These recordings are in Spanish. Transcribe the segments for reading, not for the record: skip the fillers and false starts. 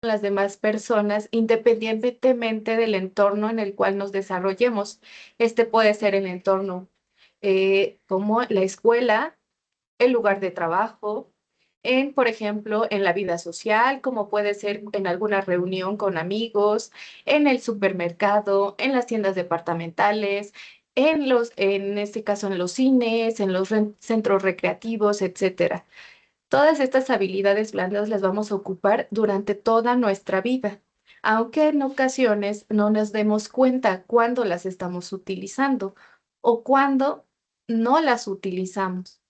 las demás personas, independientemente del entorno en el cual nos desarrollemos. Este puede ser el entorno como la escuela, el lugar de trabajo, por ejemplo, en la vida social, como puede ser en alguna reunión con amigos, en el supermercado, en las tiendas departamentales, en este caso, en los cines, en los centros recreativos, etcétera. Todas estas habilidades blandas las vamos a ocupar durante toda nuestra vida, aunque en ocasiones no nos demos cuenta cuándo las estamos utilizando o cuándo no las utilizamos.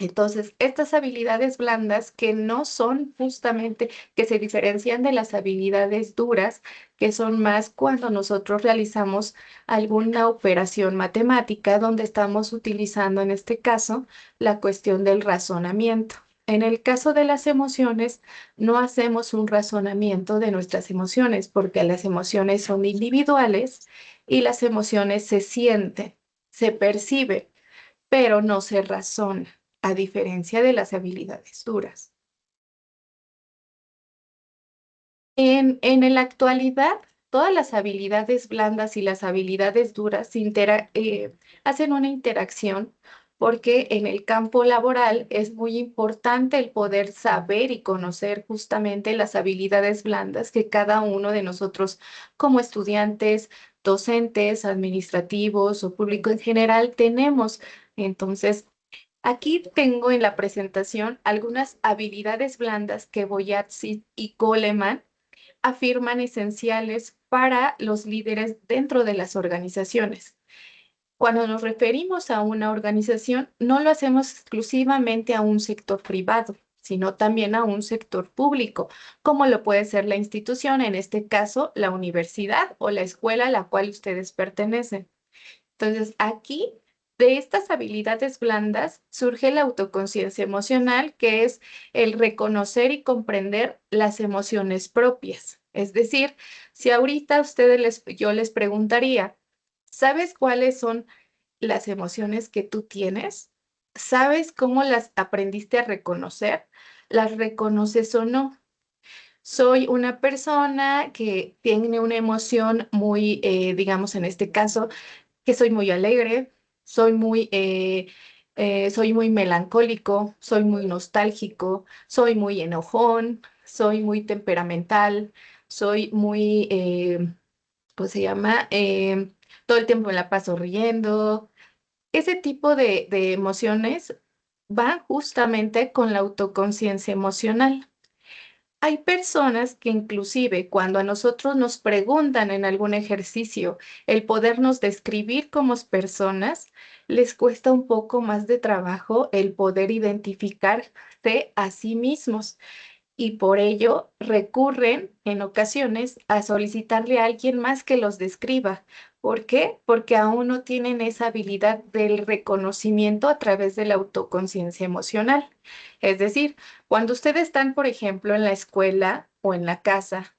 Entonces, estas habilidades blandas que no son justamente, que se diferencian de las habilidades duras, que son más cuando nosotros realizamos alguna operación matemática donde estamos utilizando, en este caso, la cuestión del razonamiento. En el caso de las emociones, no hacemos un razonamiento de nuestras emociones porque las emociones son individuales y las emociones se sienten, se perciben, pero no se razona, a diferencia de las habilidades duras. En la actualidad, todas las habilidades blandas y las habilidades duras hacen una interacción porque en el campo laboral es muy importante el poder saber y conocer justamente las habilidades blandas que cada uno de nosotros como estudiantes, docentes, administrativos o público en general tenemos. Entonces, aquí tengo en la presentación algunas habilidades blandas que Boyazzi y Goleman afirman esenciales para los líderes dentro de las organizaciones. Cuando nos referimos a una organización, no lo hacemos exclusivamente a un sector privado, sino también a un sector público, como lo puede ser la institución, en este caso la universidad o la escuela a la cual ustedes pertenecen. Entonces, aquí, de estas habilidades blandas, surge la autoconciencia emocional, que es el reconocer y comprender las emociones propias. Es decir, si ahorita yo les preguntaría, ¿sabes cuáles son las emociones que tú tienes? ¿Sabes cómo las aprendiste a reconocer? ¿Las reconoces o no? Soy una persona que tiene una emoción muy, digamos, en este caso, que soy muy alegre, soy muy melancólico, soy muy nostálgico, soy muy enojón, soy muy temperamental, soy muy, ¿cómo se llama? Todo el tiempo me la paso riendo. Ese tipo de emociones van justamente con la autoconciencia emocional. Hay personas que inclusive cuando a nosotros nos preguntan en algún ejercicio el podernos describir como personas, les cuesta un poco más de trabajo el poder identificarse a sí mismos y por ello recurren en ocasiones a solicitarle a alguien más que los describa. ¿Por qué? Porque aún no tienen esa habilidad del reconocimiento a través de la autoconciencia emocional. Es decir, cuando ustedes están, por ejemplo, en la escuela o en la casa,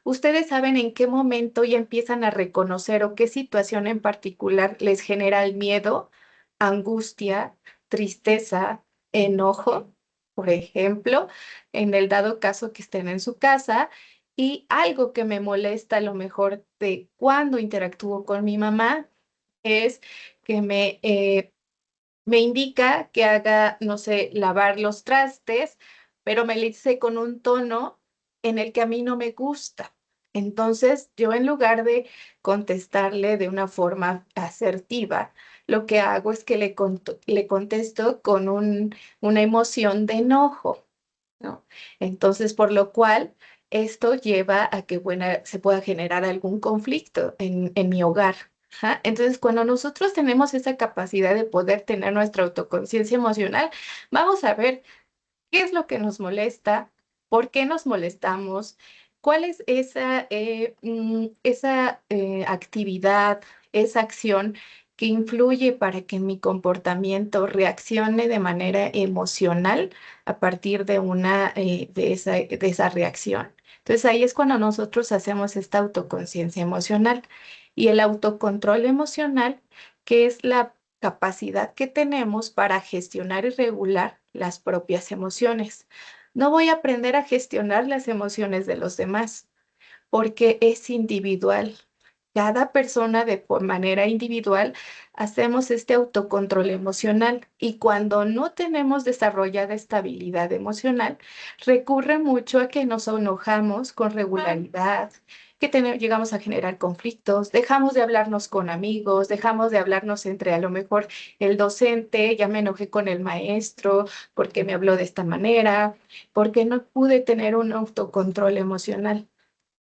ustedes saben en qué momento ya empiezan a reconocer o qué situación en particular les genera el miedo, angustia, tristeza, enojo, por ejemplo, en el dado caso que estén en su casa, y algo que me molesta a lo mejor de cuando interactúo con mi mamá es que me indica que haga, no sé, lavar los trastes, pero me lo dice con un tono en el que a mí no me gusta. Entonces, yo en lugar de contestarle de una forma asertiva, lo que hago es que le contesto con una emoción de enojo, ¿no? Entonces, por lo cual, esto lleva a que, bueno, se pueda generar algún conflicto en mi hogar. Ajá. Entonces, cuando nosotros tenemos esa capacidad de poder tener nuestra autoconciencia emocional, vamos a ver qué es lo que nos molesta, por qué nos molestamos, cuál es esa actividad, esa acción que influye para que mi comportamiento reaccione de manera emocional a partir de esa reacción. Entonces ahí es cuando nosotros hacemos esta autoconciencia emocional y el autocontrol emocional, que es la capacidad que tenemos para gestionar y regular las propias emociones. No voy a aprender a gestionar las emociones de los demás porque es individual. Cada persona por manera individual hacemos este autocontrol emocional y cuando no tenemos desarrollada estabilidad emocional, recurre mucho a que nos enojamos con regularidad, que llegamos a generar conflictos, dejamos de hablarnos con amigos, dejamos de hablarnos entre a lo mejor el docente, ya me enojé con el maestro porque me habló de esta manera, porque no pude tener un autocontrol emocional.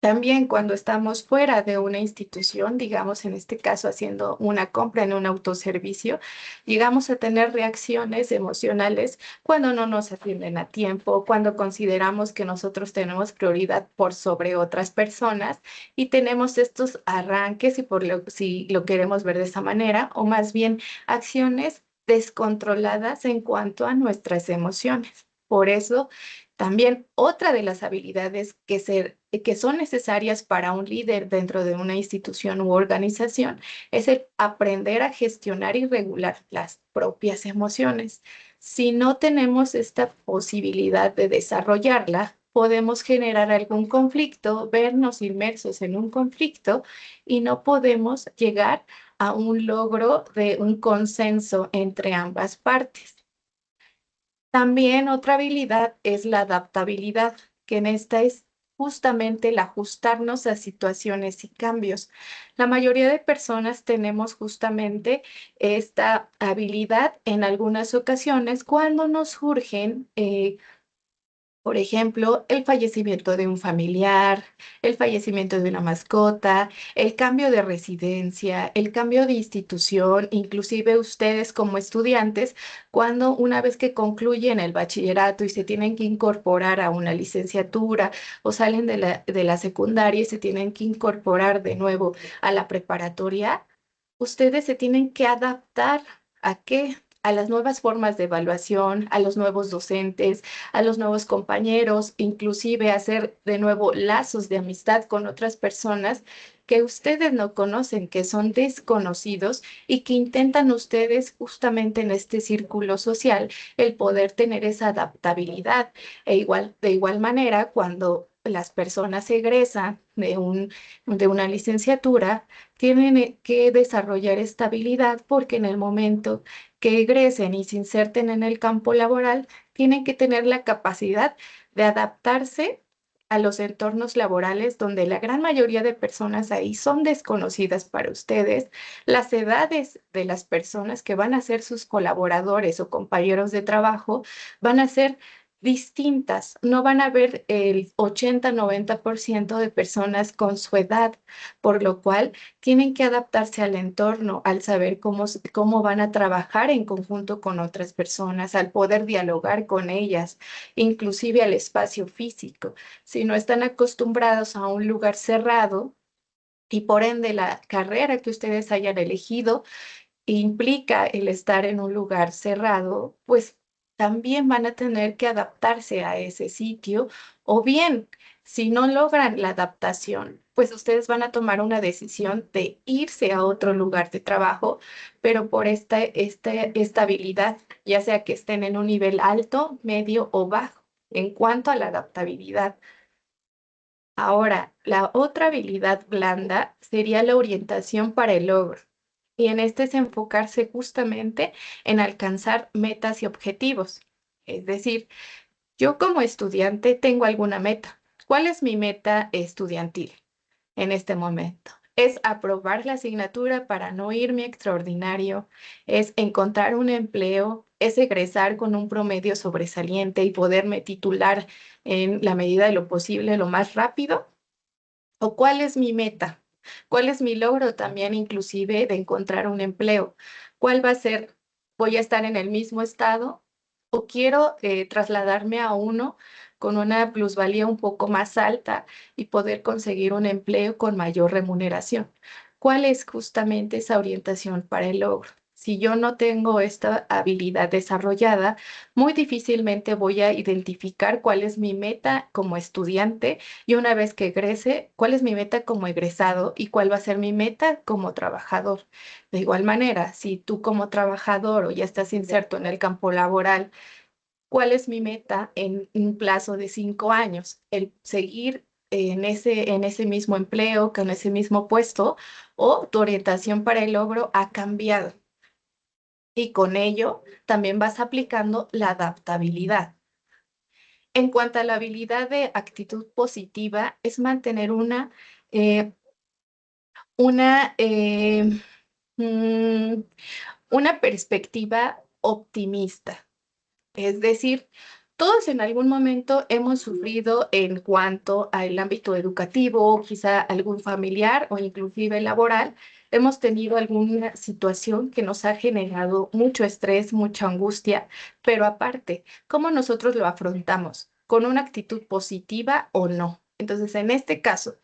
También cuando estamos fuera de una institución, digamos en este caso haciendo una compra en un autoservicio, llegamos a tener reacciones emocionales cuando no nos atienden a tiempo, cuando consideramos que nosotros tenemos prioridad por sobre otras personas y tenemos estos arranques, y si lo queremos ver de esa manera, o más bien acciones descontroladas en cuanto a nuestras emociones. Por eso también otra de las habilidades que son necesarias para un líder dentro de una institución u organización es el aprender a gestionar y regular las propias emociones. Si no tenemos esta posibilidad de desarrollarla, podemos generar algún conflicto, vernos inmersos en un conflicto y no podemos llegar a un logro de un consenso entre ambas partes. También otra habilidad es la adaptabilidad, que en esta es justamente el ajustarnos a situaciones y cambios. La mayoría de personas tenemos justamente esta habilidad en algunas ocasiones cuando nos surgen por ejemplo, el fallecimiento de un familiar, el fallecimiento de una mascota, el cambio de residencia, el cambio de institución, inclusive ustedes como estudiantes, cuando una vez que concluyen el bachillerato y se tienen que incorporar a una licenciatura o salen de la secundaria y se tienen que incorporar de nuevo a la preparatoria, ustedes se tienen que adaptar ¿a qué? A las nuevas formas de evaluación, a los nuevos docentes, a los nuevos compañeros, inclusive hacer de nuevo lazos de amistad con otras personas que ustedes no conocen, que son desconocidos y que intentan ustedes justamente en este círculo social el poder tener esa adaptabilidad. De igual manera, cuando las personas egresan de una licenciatura, tienen que desarrollar estabilidad porque en el momento que egresen y se inserten en el campo laboral, tienen que tener la capacidad de adaptarse a los entornos laborales donde la gran mayoría de personas ahí son desconocidas para ustedes, las edades de las personas que van a ser sus colaboradores o compañeros de trabajo van a ser distintas, no van a ver el 80-90% de personas con su edad, por lo cual tienen que adaptarse al entorno, al saber cómo van a trabajar en conjunto con otras personas, al poder dialogar con ellas, inclusive al espacio físico. Si no están acostumbrados a un lugar cerrado y por ende la carrera que ustedes hayan elegido implica el estar en un lugar cerrado, pues también van a tener que adaptarse a ese sitio o bien, si no logran la adaptación, pues ustedes van a tomar una decisión de irse a otro lugar de trabajo, pero por esta estabilidad, ya sea que estén en un nivel alto, medio o bajo, en cuanto a la adaptabilidad. Ahora, la otra habilidad blanda sería la orientación para el logro. Y en este es enfocarse justamente en alcanzar metas y objetivos. Es decir, yo como estudiante tengo alguna meta. ¿Cuál es mi meta estudiantil en este momento? Es aprobar la asignatura para no irme extraordinario, es encontrar un empleo, es egresar con un promedio sobresaliente y poderme titular en la medida de lo posible lo más rápido. ¿O cuál es mi meta? ¿Cuál es mi logro también inclusive de encontrar un empleo? ¿Cuál va a ser? ¿Voy a estar en el mismo estado o quiero trasladarme a uno con una plusvalía un poco más alta y poder conseguir un empleo con mayor remuneración? ¿Cuál es justamente esa orientación para el logro? Si yo no tengo esta habilidad desarrollada, muy difícilmente voy a identificar cuál es mi meta como estudiante y una vez que egrese, ¿cuál es mi meta como egresado y cuál va a ser mi meta como trabajador? De igual manera, si tú como trabajador o ya estás inserto en el campo laboral, ¿Cuál es mi meta en un plazo de 5 años? El seguir en ese mismo empleo, con ese mismo puesto, o tu orientación para el logro ha cambiado. Y con ello también vas aplicando la adaptabilidad. En cuanto a la habilidad de actitud positiva, es mantener eh, una, eh, mm, una perspectiva optimista. Es decir, todos en algún momento hemos sufrido en cuanto al ámbito educativo, quizá algún familiar o inclusive laboral, hemos tenido alguna situación que nos ha generado mucho estrés, mucha angustia, pero aparte, ¿cómo nosotros lo afrontamos? ¿Con una actitud positiva o no? Entonces, en este caso,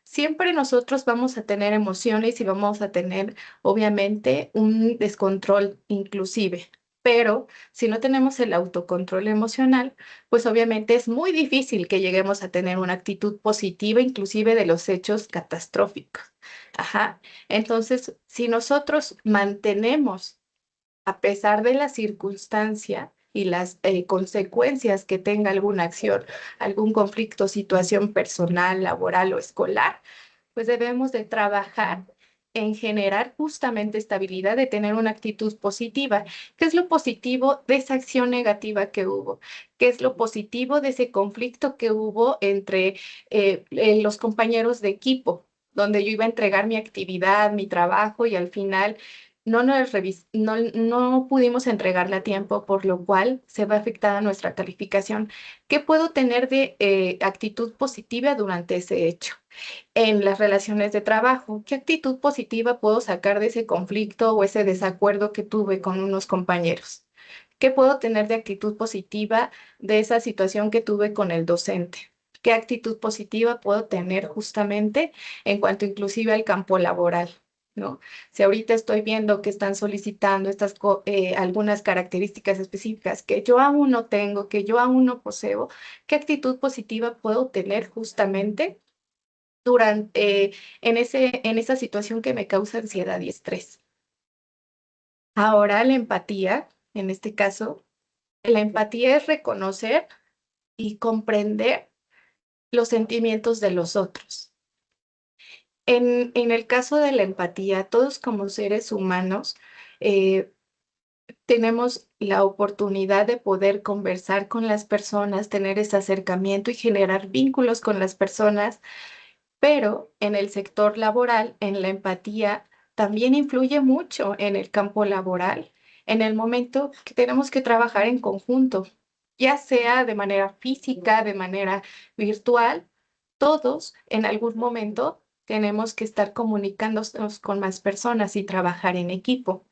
siempre nosotros vamos a tener emociones y vamos a tener, obviamente, un descontrol inclusive, pero si no tenemos el autocontrol emocional, pues obviamente es muy difícil que lleguemos a tener una actitud positiva, inclusive de los hechos catastróficos. Ajá. Entonces, si nosotros mantenemos, a pesar de la circunstancia y las consecuencias que tenga alguna acción, algún conflicto, situación personal, laboral o escolar, pues debemos de trabajar en generar justamente estabilidad, de tener una actitud positiva. ¿Qué es lo positivo de esa acción negativa que hubo? ¿Qué es lo positivo de ese conflicto que hubo entre los compañeros de equipo, donde yo iba a entregar mi actividad, mi trabajo y al final no pudimos entregarla a tiempo, por lo cual se va afectada nuestra calificación? ¿Qué puedo tener de actitud positiva durante ese hecho? En las relaciones de trabajo, ¿qué actitud positiva puedo sacar de ese conflicto o ese desacuerdo que tuve con unos compañeros? ¿Qué puedo tener de actitud positiva de esa situación que tuve con el docente? ¿Qué actitud positiva puedo tener justamente en cuanto inclusive al campo laboral? ¿No? Si ahorita estoy viendo que están solicitando algunas características específicas que yo aún no tengo, que yo aún no poseo, ¿qué actitud positiva puedo tener justamente en esa situación que me causa ansiedad y estrés? Ahora, la empatía, en este caso, la empatía es reconocer y comprender los sentimientos de los otros. En el caso de la empatía, todos como seres humanos eh, tenemos la oportunidad de poder conversar con las personas, tener ese acercamiento y generar vínculos con las personas. Pero en el sector laboral, en la empatía, también influye mucho en el campo laboral, en el momento que tenemos que trabajar en conjunto, ya sea de manera física, de manera virtual, todos en algún momento tenemos que estar comunicándonos con más personas y trabajar en equipo.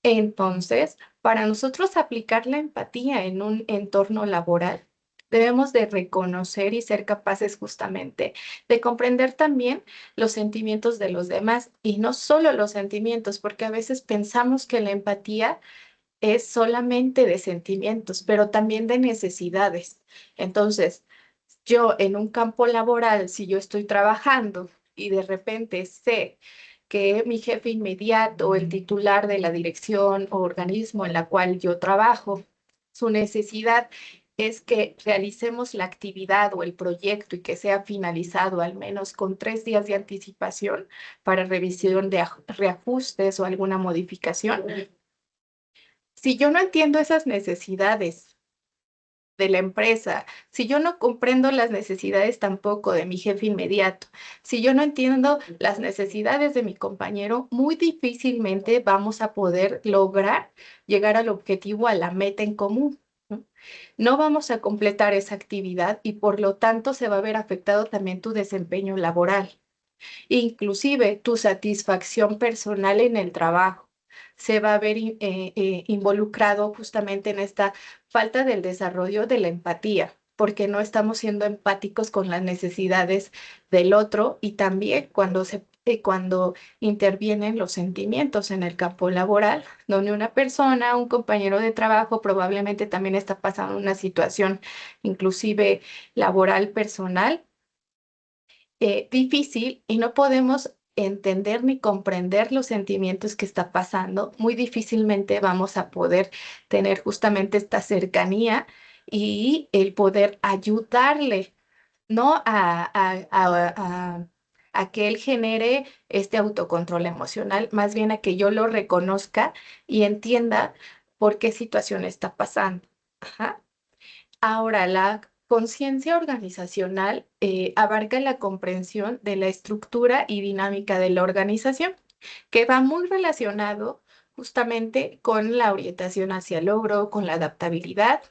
Entonces, para nosotros aplicar la empatía en un entorno laboral, debemos de reconocer y ser capaces justamente de comprender también los sentimientos de los demás y no solo los sentimientos, porque a veces pensamos que la empatía es solamente de sentimientos, pero también de necesidades. Entonces, yo en un campo laboral, si yo estoy trabajando y de repente sé que mi jefe inmediato, el titular de la dirección o organismo en la cual yo trabajo, su necesidad es que realicemos la actividad o el proyecto y que sea finalizado al menos con 3 días de anticipación para revisión de reajustes o alguna modificación. Si yo no entiendo esas necesidades de la empresa, si yo no comprendo las necesidades tampoco de mi jefe inmediato, si yo no entiendo las necesidades de mi compañero, muy difícilmente vamos a poder lograr llegar al objetivo, a la meta en común, ¿no? No vamos a completar esa actividad y por lo tanto se va a ver afectado también tu desempeño laboral, inclusive tu satisfacción personal en el trabajo. Se va a ver involucrado justamente en esta falta del desarrollo de la empatía, porque no estamos siendo empáticos con las necesidades del otro y también cuando intervienen los sentimientos en el campo laboral, donde una persona, un compañero de trabajo probablemente también está pasando una situación inclusive laboral personal difícil y no podemos entender ni comprender los sentimientos que está pasando, muy difícilmente vamos a poder tener justamente esta cercanía y el poder ayudarle, no a que él genere este autocontrol emocional, más bien a que yo lo reconozca y entienda por qué situación está pasando. Ajá. Ahora, la conciencia organizacional abarca la comprensión de la estructura y dinámica de la organización, que va muy relacionado justamente con la orientación hacia el logro, con la adaptabilidad,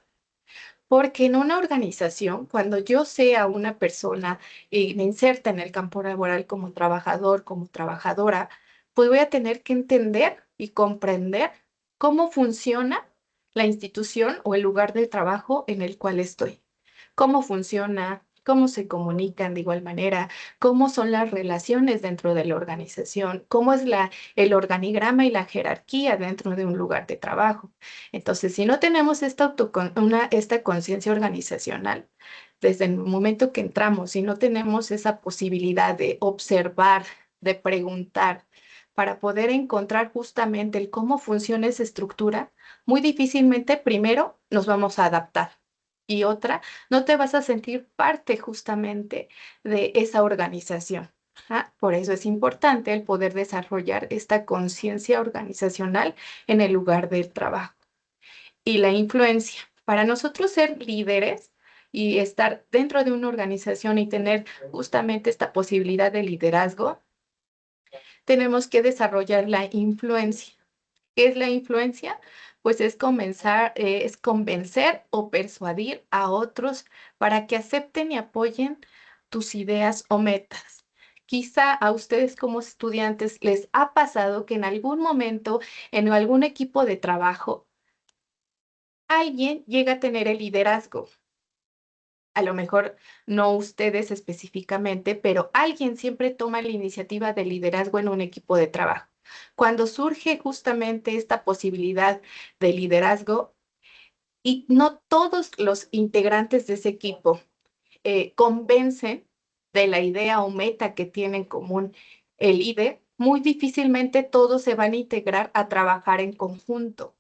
porque en una organización, cuando yo sea una persona y me inserta en el campo laboral como trabajador, como trabajadora, pues voy a tener que entender y comprender cómo funciona la institución o el lugar de trabajo en el cual estoy, cómo funciona, cómo se comunican de igual manera, cómo son las relaciones dentro de la organización, cómo es el organigrama y la jerarquía dentro de un lugar de trabajo. Entonces, si no tenemos esta conciencia organizacional, desde el momento que entramos, si no tenemos esa posibilidad de observar, de preguntar, para poder encontrar justamente el cómo funciona esa estructura, muy difícilmente primero nos vamos a adaptar. Y otra, no te vas a sentir parte justamente de esa organización. Por eso es importante el poder desarrollar esta conciencia organizacional en el lugar del trabajo. Y la influencia. Para nosotros ser líderes y estar dentro de una organización y tener justamente esta posibilidad de liderazgo, tenemos que desarrollar la influencia. ¿Qué es la influencia? Pues es convencer o persuadir a otros para que acepten y apoyen tus ideas o metas. Quizá a ustedes como estudiantes les ha pasado que en algún momento en algún equipo de trabajo alguien llega a tener el liderazgo. A lo mejor no ustedes específicamente, pero alguien siempre toma la iniciativa de liderazgo en un equipo de trabajo. Cuando surge justamente esta posibilidad de liderazgo y no todos los integrantes de ese equipo convencen de la idea o meta que tiene en común el líder, muy difícilmente todos se van a integrar a trabajar en conjunto.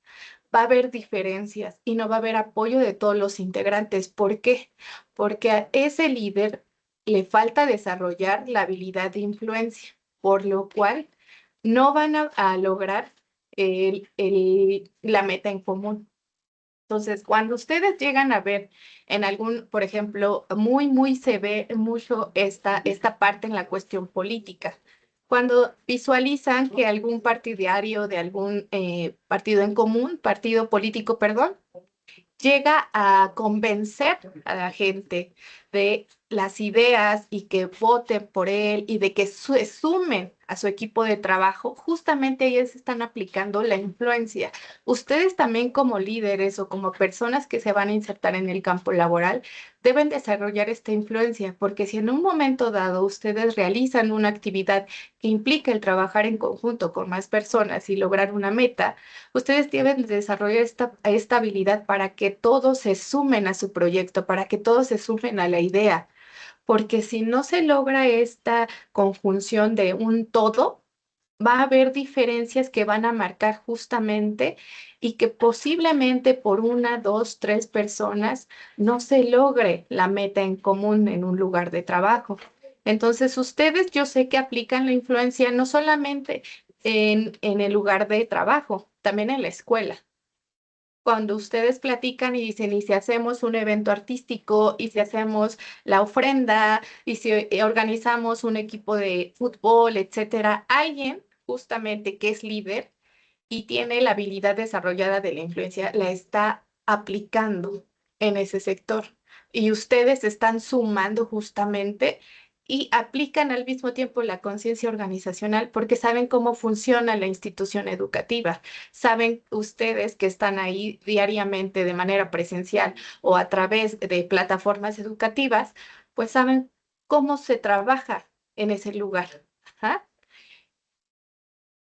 Va a haber diferencias y no va a haber apoyo de todos los integrantes. ¿Por qué? Porque a ese líder le falta desarrollar la habilidad de influencia, por lo cual no van a lograr la meta en común. Entonces, cuando ustedes llegan a ver en algún, por ejemplo, muy se ve mucho esta parte en la cuestión política. Cuando visualizan que algún partidario de algún partido en común, partido político, perdón, llega a convencer a la gente de las ideas y que voten por él y de que se sumen a su equipo de trabajo, justamente ellos están aplicando la influencia. Ustedes también como líderes o como personas que se van a insertar en el campo laboral deben desarrollar esta influencia, porque si en un momento dado ustedes realizan una actividad que implica el trabajar en conjunto con más personas y lograr una meta, ustedes deben desarrollar esta habilidad para que todos se sumen a su proyecto, para que todos se sumen a la idea, porque si no se logra esta conjunción de un todo, va a haber diferencias que van a marcar justamente y que posiblemente por una, dos, tres personas no se logre la meta en común en un lugar de trabajo. Entonces, ustedes yo sé que aplican la influencia no solamente en el lugar de trabajo, también en la escuela. Cuando ustedes platican y dicen, y si hacemos un evento artístico, y si hacemos la ofrenda, y si organizamos un equipo de fútbol, etcétera, alguien justamente que es líder y tiene la habilidad desarrollada de la influencia, la está aplicando en ese sector. Y ustedes están sumando justamente y aplican al mismo tiempo la conciencia organizacional porque saben cómo funciona la institución educativa. Saben ustedes que están ahí diariamente de manera presencial o a través de plataformas educativas, pues saben cómo se trabaja en ese lugar. Ajá.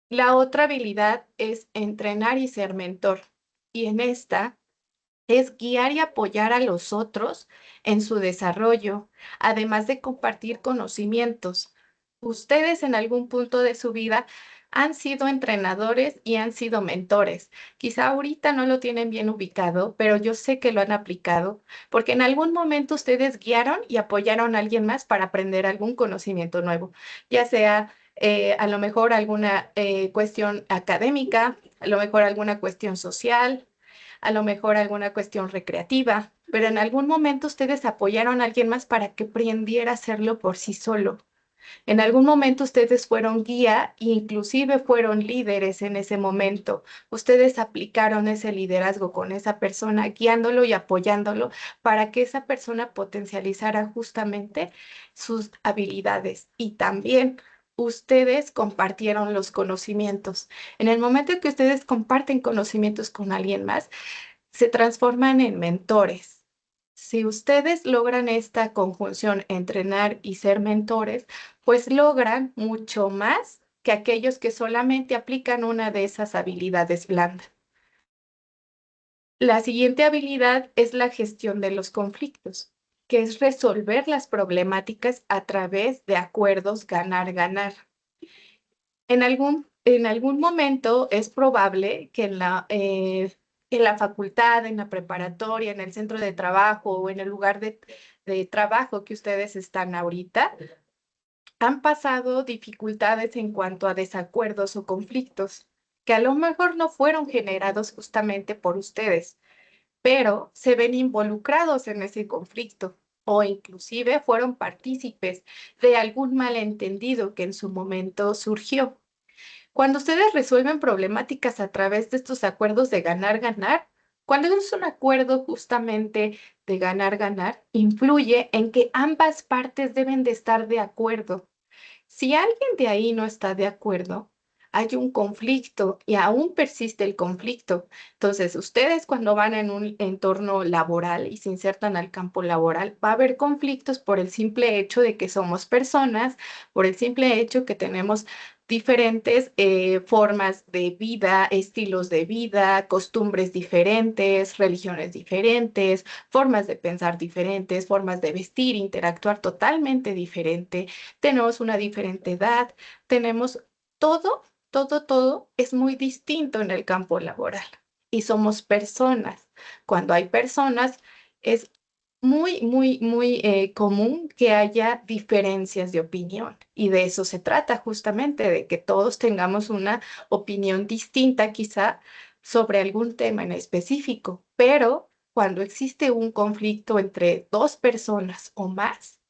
La otra habilidad es entrenar y ser mentor. Y en esta es guiar y apoyar a los otros en su desarrollo, además de compartir conocimientos. Ustedes en algún punto de su vida han sido entrenadores y han sido mentores. Quizá ahorita no lo tienen bien ubicado, pero yo sé que lo han aplicado, porque en algún momento ustedes guiaron y apoyaron a alguien más para aprender algún conocimiento nuevo, ya sea a lo mejor alguna cuestión académica, a lo mejor alguna cuestión social, a lo mejor alguna cuestión recreativa, pero en algún momento ustedes apoyaron a alguien más para que aprendiera a hacerlo por sí solo. En algún momento ustedes fueron guía e inclusive fueron líderes en ese momento. Ustedes aplicaron ese liderazgo con esa persona, guiándolo y apoyándolo para que esa persona potencializara justamente sus habilidades. Y también ustedes compartieron los conocimientos. En el momento en que ustedes comparten conocimientos con alguien más, se transforman en mentores. Si ustedes logran esta conjunción, entrenar y ser mentores, pues logran mucho más que aquellos que solamente aplican una de esas habilidades blandas. La siguiente habilidad es la gestión de los conflictos, que es resolver las problemáticas a través de acuerdos ganar-ganar. En algún momento es probable que en la facultad, en la preparatoria, en el centro de trabajo o en el lugar de trabajo que ustedes están ahorita, han pasado dificultades en cuanto a desacuerdos o conflictos, que a lo mejor no fueron generados justamente por ustedes, pero se ven involucrados en ese conflicto o inclusive fueron partícipes de algún malentendido que en su momento surgió. Cuando ustedes resuelven problemáticas a través de estos acuerdos de ganar-ganar, cuando es un acuerdo justamente de ganar-ganar, influye en que ambas partes deben de estar de acuerdo. Si alguien de ahí no está de acuerdo, hay un conflicto y aún persiste el conflicto. Entonces, ustedes cuando van en un entorno laboral y se insertan al campo laboral, va a haber conflictos por el simple hecho de que somos personas, por el simple hecho que tenemos diferentes formas de vida, estilos de vida, costumbres diferentes, religiones diferentes, formas de pensar diferentes, formas de vestir, interactuar totalmente diferente, tenemos una diferente edad, tenemos todo, todo es muy distinto en el campo laboral y somos personas. Cuando hay personas es muy común que haya diferencias de opinión y de eso se trata justamente, de que todos tengamos una opinión distinta quizá sobre algún tema en específico, pero cuando existe un conflicto entre dos personas o más,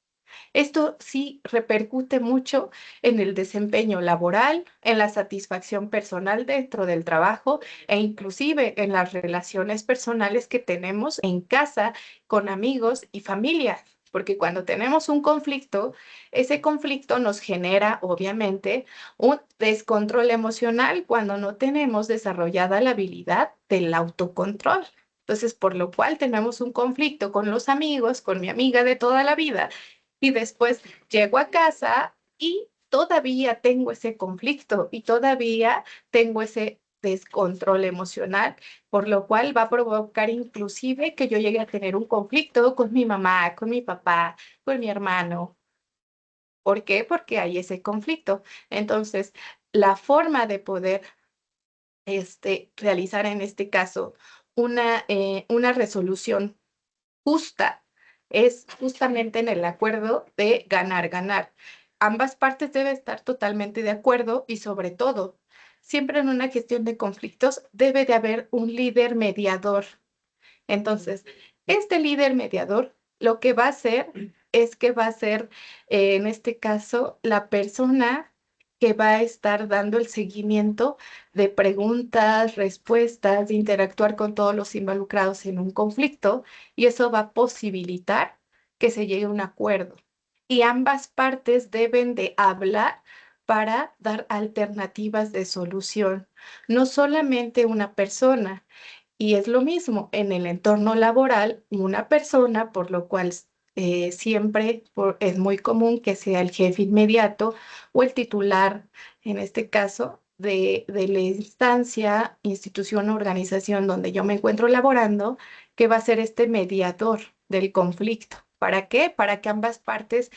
esto sí repercute mucho en el desempeño laboral, en la satisfacción personal dentro del trabajo e inclusive en las relaciones personales que tenemos en casa con amigos y familia. Porque cuando tenemos un conflicto, ese conflicto nos genera, obviamente, un descontrol emocional cuando no tenemos desarrollada la habilidad del autocontrol. Entonces, por lo cual tenemos un conflicto con los amigos, con mi amiga de toda la vida, y después llego a casa y todavía tengo ese conflicto y todavía tengo ese descontrol emocional, por lo cual va a provocar inclusive que yo llegue a tener un conflicto con mi mamá, con mi papá, con mi hermano. ¿Por qué? Porque hay ese conflicto. Entonces, la forma de poder realizar en este caso una resolución justa es justamente en el acuerdo de ganar-ganar. Ambas partes deben estar totalmente de acuerdo y sobre todo, siempre en una gestión de conflictos debe de haber un líder mediador. Entonces, este líder mediador lo que va a hacer es que va a ser, en este caso, la persona que va a estar dando el seguimiento de preguntas, respuestas, de interactuar con todos los involucrados en un conflicto, y eso va a posibilitar que se llegue a un acuerdo. Y ambas partes deben de hablar para dar alternativas de solución, no solamente una persona. Y es lo mismo en el entorno laboral, una persona, por lo cual siempre es muy común que sea el jefe inmediato o el titular, en este caso, de la instancia, institución o organización donde yo me encuentro laborando, que va a ser este mediador del conflicto. ¿Para qué? Para que ambas partes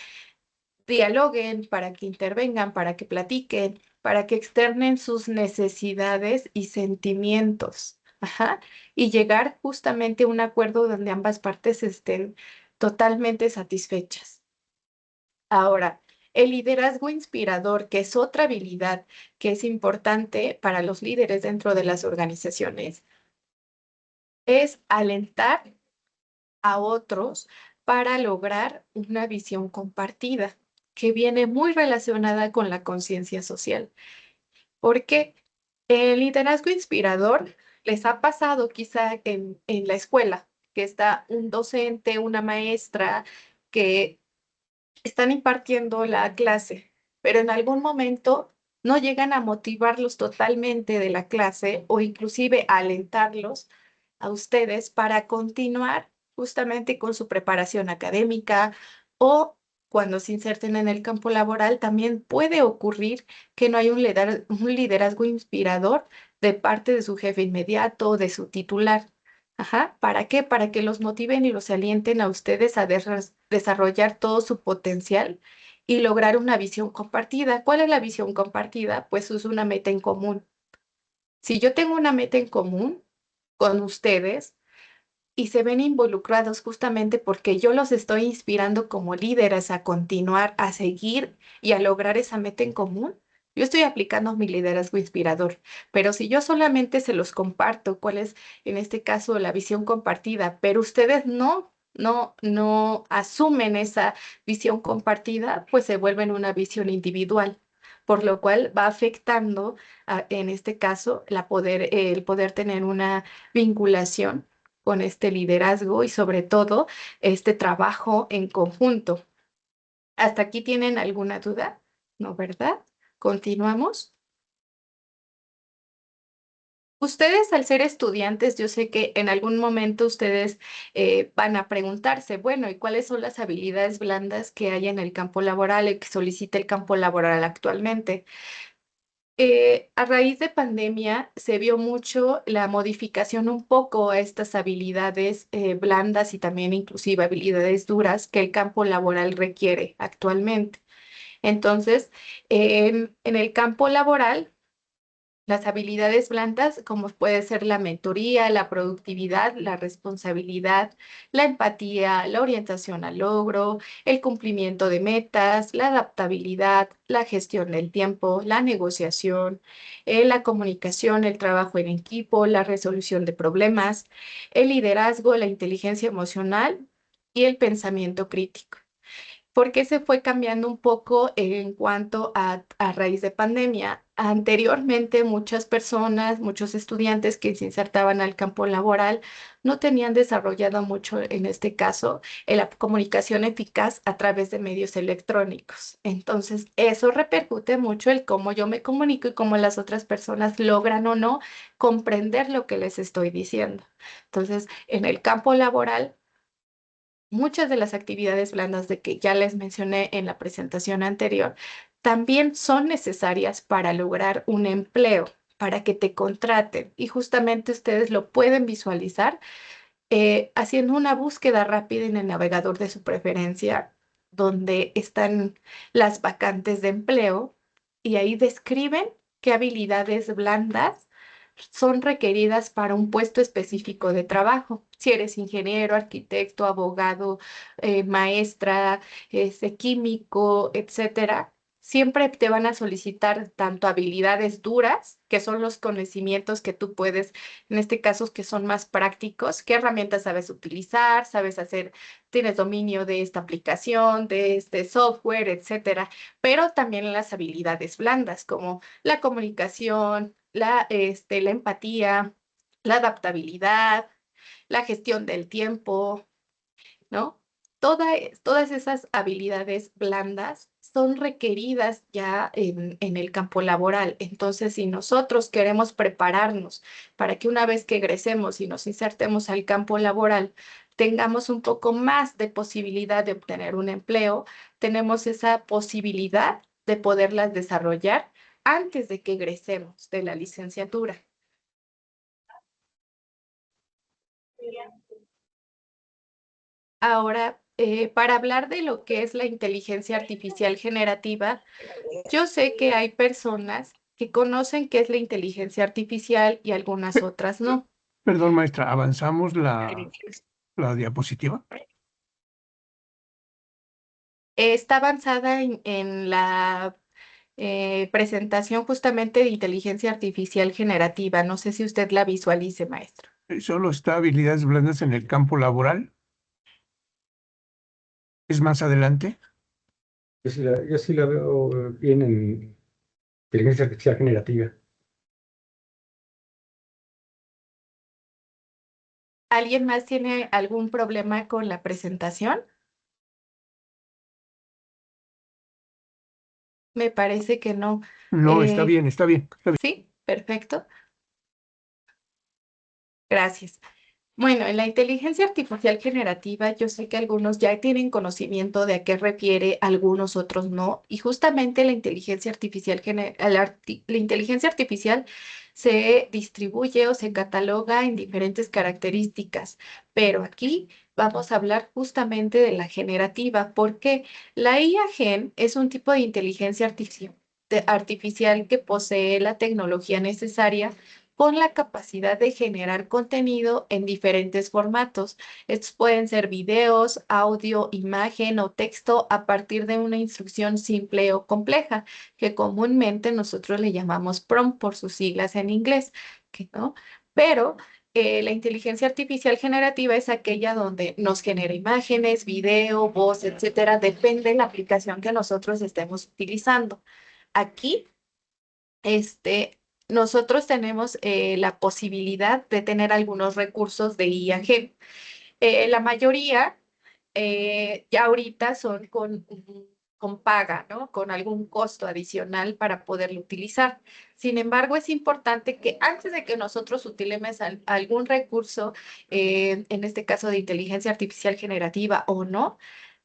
dialoguen, para que intervengan, para que platiquen, para que externen sus necesidades y sentimientos. Ajá. Y llegar justamente a un acuerdo donde ambas partes estén totalmente satisfechas. Ahora, el liderazgo inspirador, que es otra habilidad que es importante para los líderes dentro de las organizaciones, es alentar a otros para lograr una visión compartida, que viene muy relacionada con la conciencia social. Porque el liderazgo inspirador les ha pasado quizá en la escuela, que está un docente, una maestra, que están impartiendo la clase, pero en algún momento no llegan a motivarlos totalmente de la clase o inclusive a alentarlos a ustedes para continuar justamente con su preparación académica o cuando se inserten en el campo laboral, también puede ocurrir que no hay un liderazgo inspirador de parte de su jefe inmediato, de su titular. Ajá, ¿para qué? Para que los motiven y los alienten a ustedes a desarrollar todo su potencial y lograr una visión compartida. ¿Cuál es la visión compartida? Pues es una meta en común. Si yo tengo una meta en común con ustedes y se ven involucrados justamente porque yo los estoy inspirando como líderes a continuar, a seguir y a lograr esa meta en común. Yo estoy aplicando mi liderazgo inspirador, pero si yo solamente se los comparto, cuál es en este caso la visión compartida, pero ustedes no asumen esa visión compartida, pues se vuelven una visión individual, por lo cual va afectando en este caso el poder tener una vinculación con este liderazgo y sobre todo este trabajo en conjunto. ¿Hasta aquí tienen alguna duda? ¿No, verdad? Continuamos. Ustedes, al ser estudiantes, yo sé que en algún momento ustedes van a preguntarse, bueno, ¿y cuáles son las habilidades blandas que hay en el campo laboral y que solicita el campo laboral actualmente? A raíz de pandemia se vio mucho la modificación un poco a estas habilidades blandas y también inclusive habilidades duras que el campo laboral requiere actualmente. Entonces, en el campo laboral, las habilidades blandas, como puede ser la mentoría, la productividad, la responsabilidad, la empatía, la orientación al logro, el cumplimiento de metas, la adaptabilidad, la gestión del tiempo, la negociación, la comunicación, el trabajo en equipo, la resolución de problemas, el liderazgo, la inteligencia emocional y el pensamiento crítico. ¿Por qué se fue cambiando un poco en cuanto a raíz de pandemia? Anteriormente, muchas personas, muchos estudiantes que se insertaban al campo laboral no tenían desarrollado mucho, en este caso, la comunicación eficaz a través de medios electrónicos. Entonces, eso repercute mucho en cómo yo me comunico y cómo las otras personas logran o no comprender lo que les estoy diciendo. Entonces, en el campo laboral, muchas de las actividades blandas de que ya les mencioné en la presentación anterior también son necesarias para lograr un empleo, para que te contraten. Y justamente ustedes lo pueden visualizar haciendo una búsqueda rápida en el navegador de su preferencia, donde están las vacantes de empleo y ahí describen qué habilidades blandas son requeridas para un puesto específico de trabajo. Si eres ingeniero, arquitecto, abogado, maestra, químico, etcétera, siempre te van a solicitar tanto habilidades duras, que son los conocimientos que tú puedes, en este caso, que son más prácticos, qué herramientas sabes utilizar, sabes hacer, tienes dominio de esta aplicación, de este software, etcétera, pero también las habilidades blandas, como la comunicación, la empatía, la adaptabilidad, la gestión del tiempo, ¿no? Todas esas habilidades blandas son requeridas ya en el campo laboral. Entonces, si nosotros queremos prepararnos para que una vez que egresemos y nos insertemos al campo laboral, tengamos un poco más de posibilidad de obtener un empleo, tenemos esa posibilidad de poderlas desarrollar antes de que egresemos de la licenciatura. Ahora, para hablar de lo que es la inteligencia artificial generativa, yo sé que hay personas que conocen qué es la inteligencia artificial y algunas otras no. Perdón, maestra, ¿avanzamos la diapositiva? Está avanzada en la presentación justamente de inteligencia artificial generativa. No sé si usted la visualice, maestro. Solo está habilidades blandas en el campo laboral. ¿Es más adelante? Yo sí la veo bien en inteligencia artificial generativa. ¿Alguien más tiene algún problema con la presentación? Me parece que no. No, está bien, está bien, está bien. Sí, perfecto. Gracias. Bueno, en la inteligencia artificial generativa, yo sé que algunos ya tienen conocimiento de a qué refiere, algunos otros no, y justamente la inteligencia artificial, la inteligencia artificial se distribuye o se cataloga en diferentes características, pero aquí vamos a hablar justamente de la generativa, porque la IA Gen es un tipo de inteligencia artificial que posee la tecnología necesaria con la capacidad de generar contenido en diferentes formatos. Estos pueden ser videos, audio, imagen o texto a partir de una instrucción simple o compleja, que comúnmente nosotros le llamamos prompt por sus siglas en inglés, ¿no? Pero la inteligencia artificial generativa es aquella donde nos genera imágenes, video, voz, etcétera, depende de la aplicación que nosotros estemos utilizando. Aquí nosotros tenemos la posibilidad de tener algunos recursos de IAG. La mayoría ya ahorita son con paga, ¿no? Con algún costo adicional para poderlo utilizar. Sin embargo, es importante que antes de que nosotros utilicemos algún recurso, en este caso de inteligencia artificial generativa o no,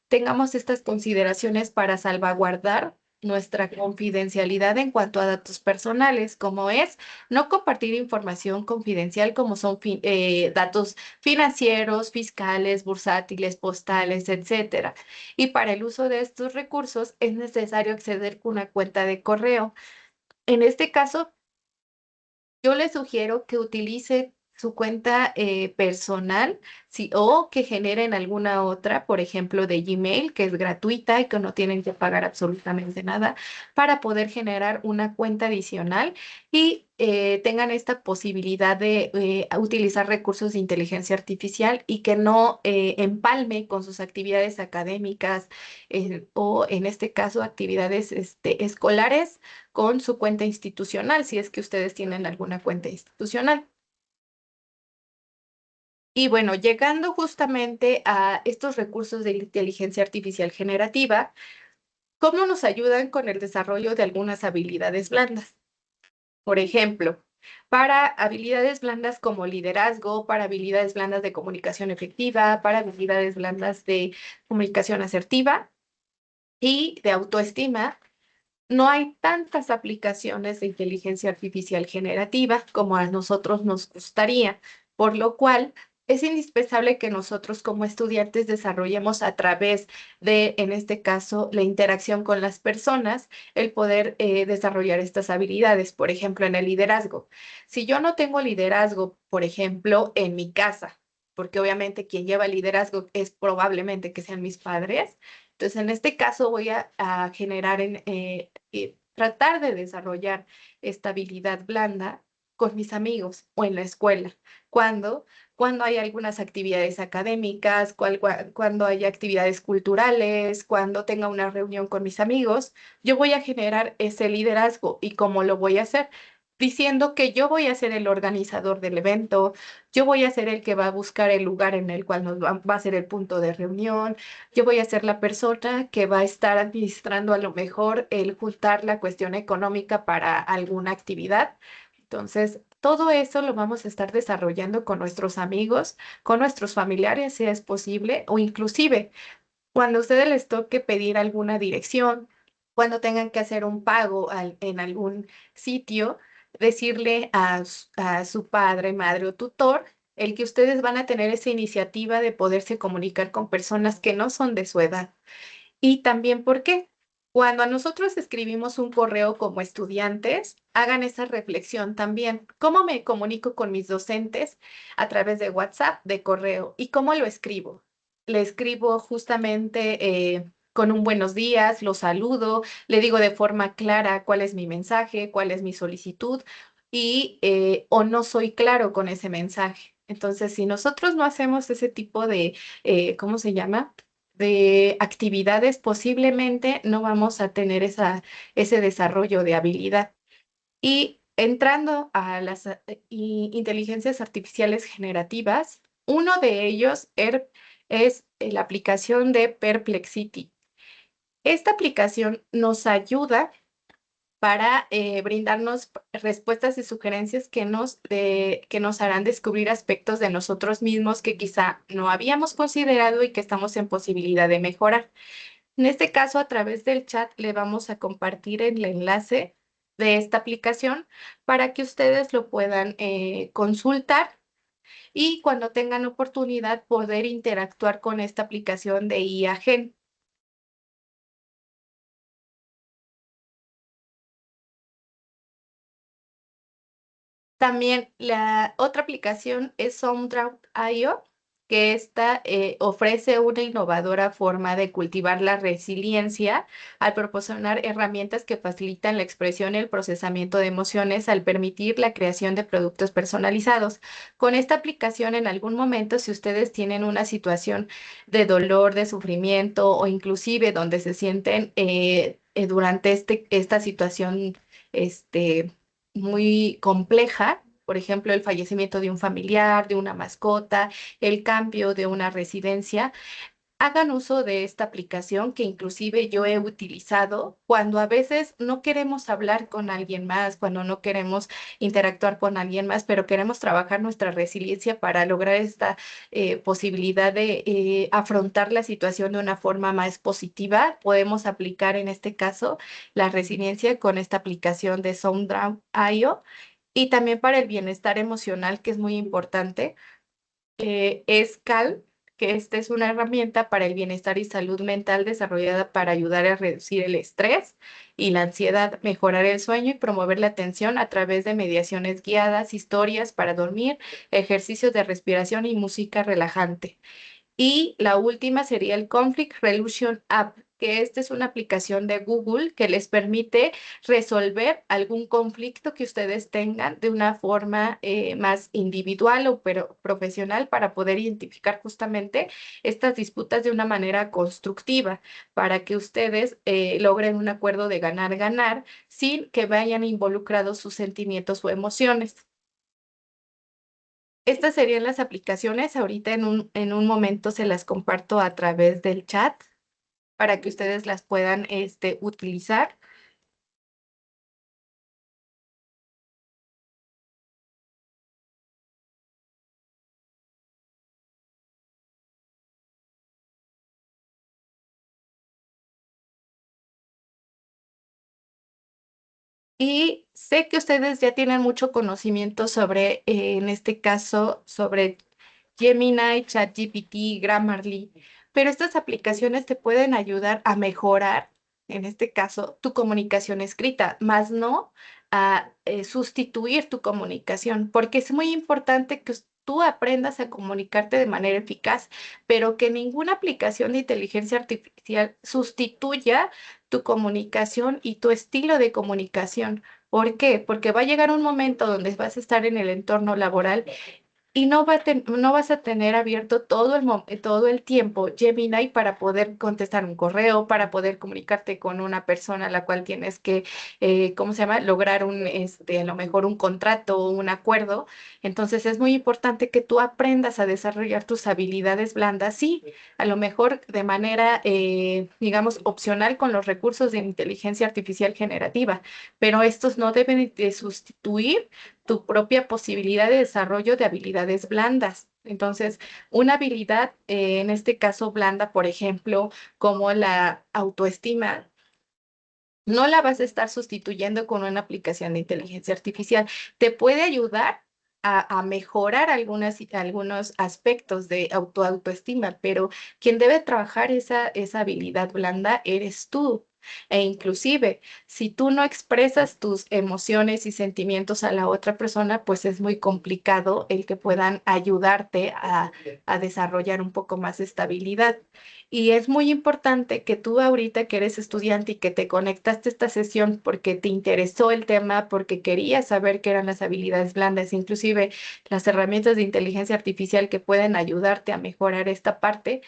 tengamos estas consideraciones para salvaguardar nuestra confidencialidad en cuanto a datos personales, como es no compartir información confidencial como son datos financieros, fiscales, bursátiles, postales, etcétera. Y para el uso de estos recursos es necesario acceder con una cuenta de correo. En este caso, yo le sugiero que utilice su cuenta personal, sí, o que generen alguna otra, por ejemplo, de Gmail, que es gratuita y que no tienen que pagar absolutamente nada, para poder generar una cuenta adicional y tengan esta posibilidad de utilizar recursos de inteligencia artificial y que no empalme con sus actividades académicas o, en este caso, actividades escolares con su cuenta institucional, si es que ustedes tienen alguna cuenta institucional. Y bueno, llegando justamente a estos recursos de inteligencia artificial generativa, ¿cómo nos ayudan con el desarrollo de algunas habilidades blandas? Por ejemplo, para habilidades blandas como liderazgo, para habilidades blandas de comunicación efectiva, para habilidades blandas de comunicación asertiva y de autoestima. No hay tantas aplicaciones de inteligencia artificial generativa como a nosotros nos gustaría, por lo cual es indispensable que nosotros como estudiantes desarrollemos a través de, en este caso, la interacción con las personas, el poder desarrollar estas habilidades. Por ejemplo, en el liderazgo. Si yo no tengo liderazgo, por ejemplo, en mi casa, porque obviamente quien lleva el liderazgo es probablemente que sean mis padres, entonces, en este caso voy a generar, tratar de desarrollar esta habilidad blanda con mis amigos o en la escuela. Cuando, cuando hay algunas actividades académicas, cuando hay actividades culturales, cuando tenga una reunión con mis amigos, yo voy a generar ese liderazgo. ¿Y cómo lo voy a hacer? Diciendo que yo voy a ser el organizador del evento, yo voy a ser el que va a buscar el lugar en el cual va a ser el punto de reunión, yo voy a ser la persona que va a estar administrando a lo mejor el juntar la cuestión económica para alguna actividad. Entonces, todo eso lo vamos a estar desarrollando con nuestros amigos, con nuestros familiares, si es posible, o inclusive cuando a ustedes les toque pedir alguna dirección, cuando tengan que hacer un pago en algún sitio, decirle a su padre, madre o tutor el que ustedes van a tener esa iniciativa de poderse comunicar con personas que no son de su edad. Y también, ¿por qué? Cuando a nosotros escribimos un correo como estudiantes, hagan esa reflexión también. ¿Cómo me comunico con mis docentes? A través de WhatsApp, de correo. ¿Y cómo lo escribo? Le escribo justamente con un buenos días, lo saludo, le digo de forma clara cuál es mi mensaje, cuál es mi solicitud y o no soy claro con ese mensaje. Entonces, si nosotros no hacemos ese tipo de, ¿cómo se llama? De actividades, posiblemente no vamos a tener ese desarrollo de habilidad. Y entrando a las inteligencias artificiales generativas, uno de ellos es la aplicación de Perplexity. Esta aplicación nos ayuda para brindarnos respuestas y sugerencias que nos harán descubrir aspectos de nosotros mismos que quizá no habíamos considerado y que estamos en posibilidad de mejorar. En este caso, a través del chat le vamos a compartir el enlace de esta aplicación para que ustedes lo puedan consultar y cuando tengan oportunidad poder interactuar con esta aplicación de IA Gen. También la otra aplicación es SoundDrown.io, que esta ofrece una innovadora forma de cultivar la resiliencia al proporcionar herramientas que facilitan la expresión y el procesamiento de emociones al permitir la creación de productos personalizados. Con esta aplicación, en algún momento, si ustedes tienen una situación de dolor, de sufrimiento o inclusive donde se sienten durante esta situación, muy compleja, por ejemplo, el fallecimiento de un familiar, de una mascota, el cambio de una residencia, hagan uso de esta aplicación que inclusive yo he utilizado cuando a veces no queremos hablar con alguien más, cuando no queremos interactuar con alguien más, pero queremos trabajar nuestra resiliencia para lograr esta posibilidad de afrontar la situación de una forma más positiva. Podemos aplicar en este caso la resiliencia con esta aplicación de SoundDrown.io y también para el bienestar emocional, que es muy importante es Calm, que esta es una herramienta para el bienestar y salud mental desarrollada para ayudar a reducir el estrés y la ansiedad, mejorar el sueño y promover la atención a través de mediaciones guiadas, historias para dormir, ejercicios de respiración y música relajante. Y la última sería el Conflict Resolution App, que esta es una aplicación de Google que les permite resolver algún conflicto que ustedes tengan de una forma más individual o pero profesional para poder identificar justamente estas disputas de una manera constructiva, para que ustedes logren un acuerdo de ganar-ganar sin que vayan involucrados sus sentimientos o emociones. Estas serían las aplicaciones. Ahorita en un momento se las comparto a través del chat para que ustedes las puedan utilizar. Y sé que ustedes ya tienen mucho conocimiento sobre, en este caso, sobre Gemini, ChatGPT, Grammarly, pero estas aplicaciones te pueden ayudar a mejorar, en este caso, tu comunicación escrita, más no a sustituir tu comunicación, porque es muy importante que tú aprendas a comunicarte de manera eficaz, pero que ninguna aplicación de inteligencia artificial sustituya tu comunicación y tu estilo de comunicación. ¿Por qué? Porque va a llegar un momento donde vas a estar en el entorno laboral y no vas a tener abierto todo el tiempo Gemini para poder contestar un correo, para poder comunicarte con una persona a la cual tienes que, ¿cómo se llama? Lograr a lo mejor un contrato o un acuerdo. Entonces es muy importante que tú aprendas a desarrollar tus habilidades blandas, sí, a lo mejor de manera, digamos, opcional con los recursos de inteligencia artificial generativa, pero estos no deben de sustituir tu propia posibilidad de desarrollo de habilidades blandas. Entonces, una habilidad, en este caso blanda, por ejemplo, como la autoestima, no la vas a estar sustituyendo con una aplicación de inteligencia artificial. Te puede ayudar a mejorar algunos aspectos de autoestima, pero quien debe trabajar esa habilidad blanda eres tú. E inclusive, si tú no expresas tus emociones y sentimientos a la otra persona, pues es muy complicado el que puedan ayudarte a desarrollar un poco más de estabilidad. Y es muy importante que tú ahorita que eres estudiante y que te conectaste a esta sesión porque te interesó el tema, porque querías saber qué eran las habilidades blandas, inclusive las herramientas de inteligencia artificial que pueden ayudarte a mejorar esta parte,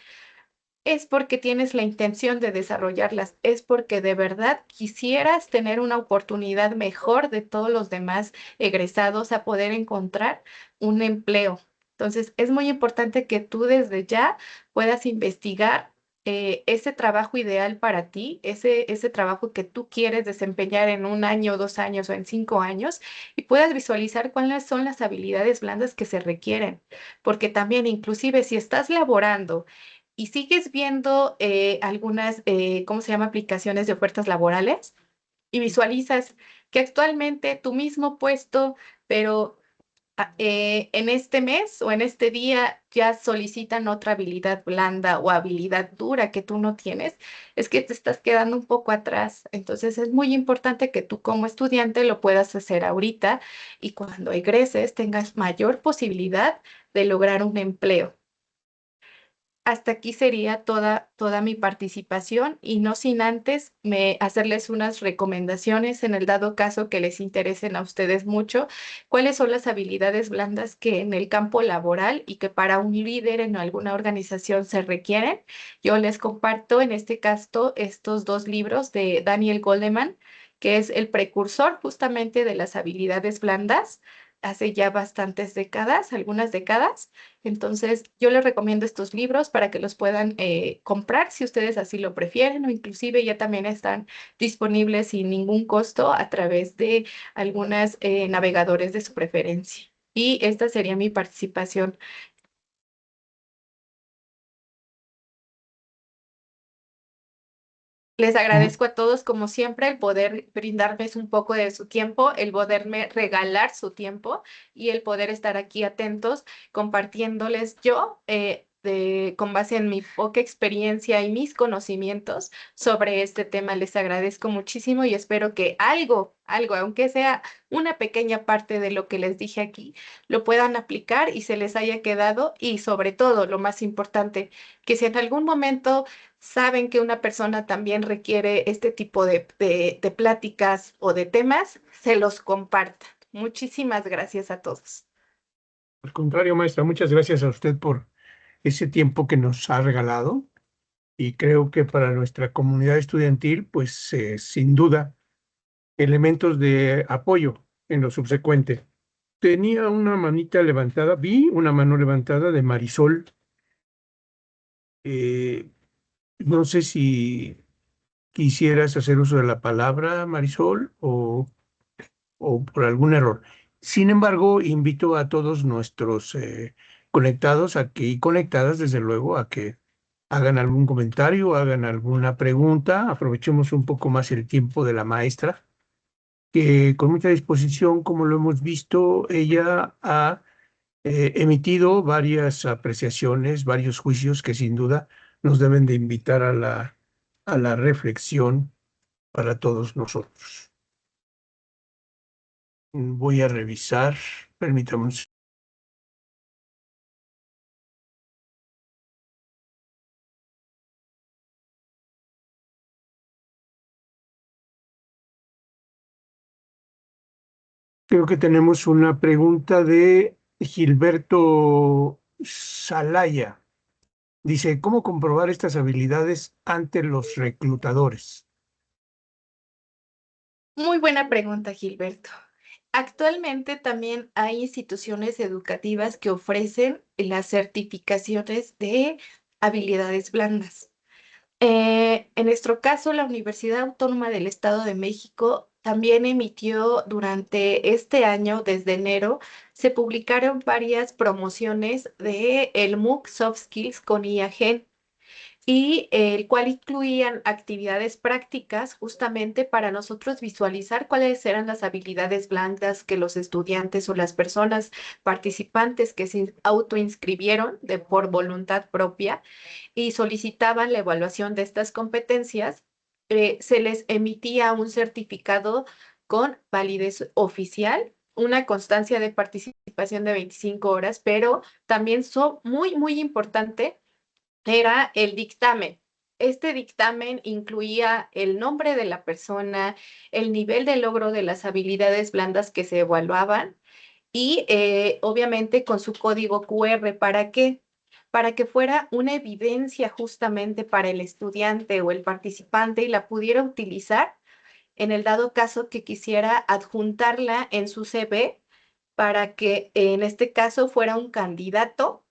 es porque tienes la intención de desarrollarlas, es porque de verdad quisieras tener una oportunidad mejor de todos los demás egresados a poder encontrar un empleo. Entonces, es muy importante que tú desde ya puedas investigar ese trabajo ideal para ti, ese trabajo que tú quieres desempeñar en 1 año, 2 años o en 5 años y puedas visualizar cuáles son las habilidades blandas que se requieren. Porque también, inclusive, si estás laborando y sigues viendo algunas, ¿cómo se llama? Aplicaciones de ofertas laborales y visualizas que actualmente tu mismo puesto, pero en este mes o en este día ya solicitan otra habilidad blanda o habilidad dura que tú no tienes, es que te estás quedando un poco atrás. Entonces es muy importante que tú como estudiante lo puedas hacer ahorita y cuando egreses tengas mayor posibilidad de lograr un empleo. Hasta aquí sería toda mi participación y no sin antes hacerles unas recomendaciones en el dado caso que les interesen a ustedes mucho, cuáles son las habilidades blandas que en el campo laboral y que para un líder en alguna organización se requieren. Yo les comparto en este caso estos 2 libros de Daniel Goleman, que es el precursor justamente de las habilidades blandas hace ya bastantes décadas, algunas décadas. Entonces, yo les recomiendo estos libros para que los puedan comprar si ustedes así lo prefieren o inclusive ya también están disponibles sin ningún costo a través de algunos navegadores de su preferencia. Y esta sería mi participación. Les Mm, agradezco a todos, como siempre, el poder brindarles un poco de su tiempo, el poderme regalar su tiempo y el poder estar aquí atentos, compartiéndoles yo, con base en mi poca experiencia y mis conocimientos sobre este tema. Les agradezco muchísimo y espero que algo, aunque sea una pequeña parte de lo que les dije aquí, lo puedan aplicar y se les haya quedado y sobre todo, lo más importante, que si en algún momento saben que una persona también requiere este tipo de pláticas o de temas, se los compartan. Muchísimas gracias a todos. Al contrario, maestra, muchas gracias a usted por ese tiempo que nos ha regalado y creo que para nuestra comunidad estudiantil, pues sin duda, elementos de apoyo en lo subsecuente. Tenía una manita levantada, vi una mano levantada de Marisol. Eh, no sé si quisieras hacer uso de la palabra, Marisol, o por algún error. Sin embargo, invito a todos nuestros conectados y conectadas, desde luego, a que hagan algún comentario, hagan alguna pregunta. Aprovechemos un poco más el tiempo de la maestra, que con mucha disposición, como lo hemos visto, ella ha emitido varias apreciaciones, varios juicios que sin duda nos deben de invitar a la reflexión para todos nosotros. Voy a revisar, permítame un Creo que tenemos una pregunta de Gilberto Salaya. Dice, ¿cómo comprobar estas habilidades ante los reclutadores? Muy buena pregunta, Gilberto. Actualmente también hay instituciones educativas que ofrecen las certificaciones de habilidades blandas. En nuestro caso, la Universidad Autónoma del Estado de México también emitió durante este año, desde enero, se publicaron varias promociones de el MOOC Soft Skills con IAGEN. y el cual incluían actividades prácticas justamente para nosotros visualizar cuáles eran las habilidades blandas que los estudiantes o las personas participantes que se autoinscribieron por voluntad propia y solicitaban la evaluación de estas competencias. Se les emitía un certificado con validez oficial, una constancia de participación de 25 horas, pero también muy, muy importante era el dictamen. Este dictamen incluía el nombre de la persona, el nivel de logro de las habilidades blandas que se evaluaban y obviamente con su código QR. ¿Para qué? Para que fuera una evidencia justamente para el estudiante o el participante y la pudiera utilizar en el dado caso que quisiera adjuntarla en su CV para que en este caso fuera un candidato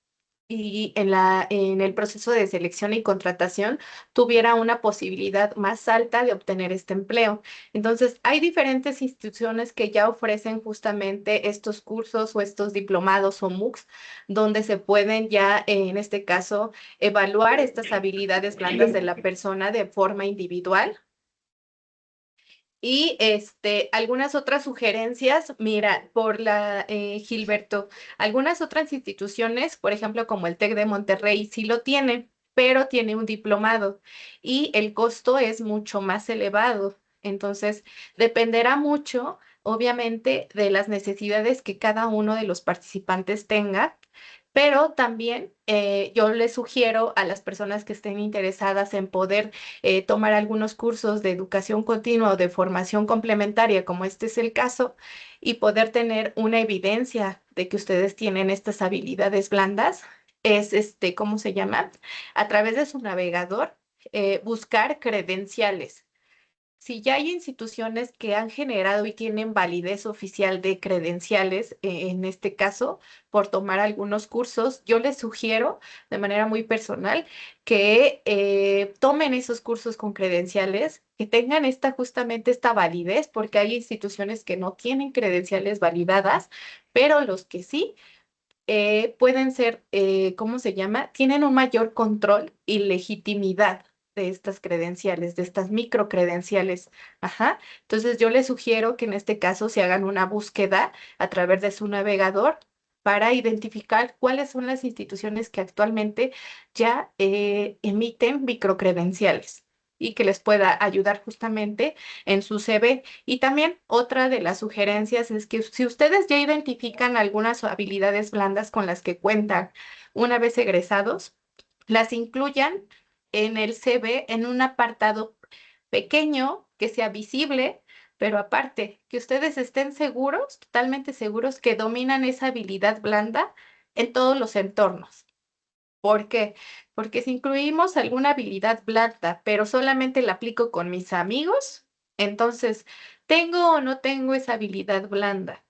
y en el proceso de selección y contratación tuviera una posibilidad más alta de obtener este empleo. Entonces, hay diferentes instituciones que ya ofrecen justamente estos cursos o estos diplomados o MOOCs, donde se pueden ya, en este caso, evaluar estas habilidades blandas de la persona de forma individual. Y algunas otras sugerencias, mira, Gilberto, algunas otras instituciones, por ejemplo, como el TEC de Monterrey, sí lo tiene, pero tiene un diplomado y el costo es mucho más elevado. Entonces, dependerá mucho, obviamente, de las necesidades que cada uno de los participantes tenga. Pero también yo les sugiero a las personas que estén interesadas en poder tomar algunos cursos de educación continua o de formación complementaria, como este es el caso, y poder tener una evidencia de que ustedes tienen estas habilidades blandas, es ¿cómo se llama? A través de su navegador, buscar credenciales. Si ya hay instituciones que han generado y tienen validez oficial de credenciales, en este caso, por tomar algunos cursos, yo les sugiero de manera muy personal que tomen esos cursos con credenciales, que tengan justamente esta validez, porque hay instituciones que no tienen credenciales validadas, pero los que sí pueden ser, ¿cómo se llama? Tienen un mayor control y legitimidad de estas credenciales, de estas microcredenciales. Ajá. Entonces yo les sugiero que en este caso se hagan una búsqueda a través de su navegador para identificar cuáles son las instituciones que actualmente ya emiten microcredenciales y que les pueda ayudar justamente en su CV. Y también otra de las sugerencias es que si ustedes ya identifican algunas habilidades blandas con las que cuentan una vez egresados, las incluyan en el CV en un apartado pequeño que sea visible, pero aparte, que ustedes estén seguros, totalmente seguros que dominan esa habilidad blanda en todos los entornos. ¿Por qué? Porque si incluimos alguna habilidad blanda, pero solamente la aplico con mis amigos, entonces, ¿tengo o no tengo esa habilidad blanda?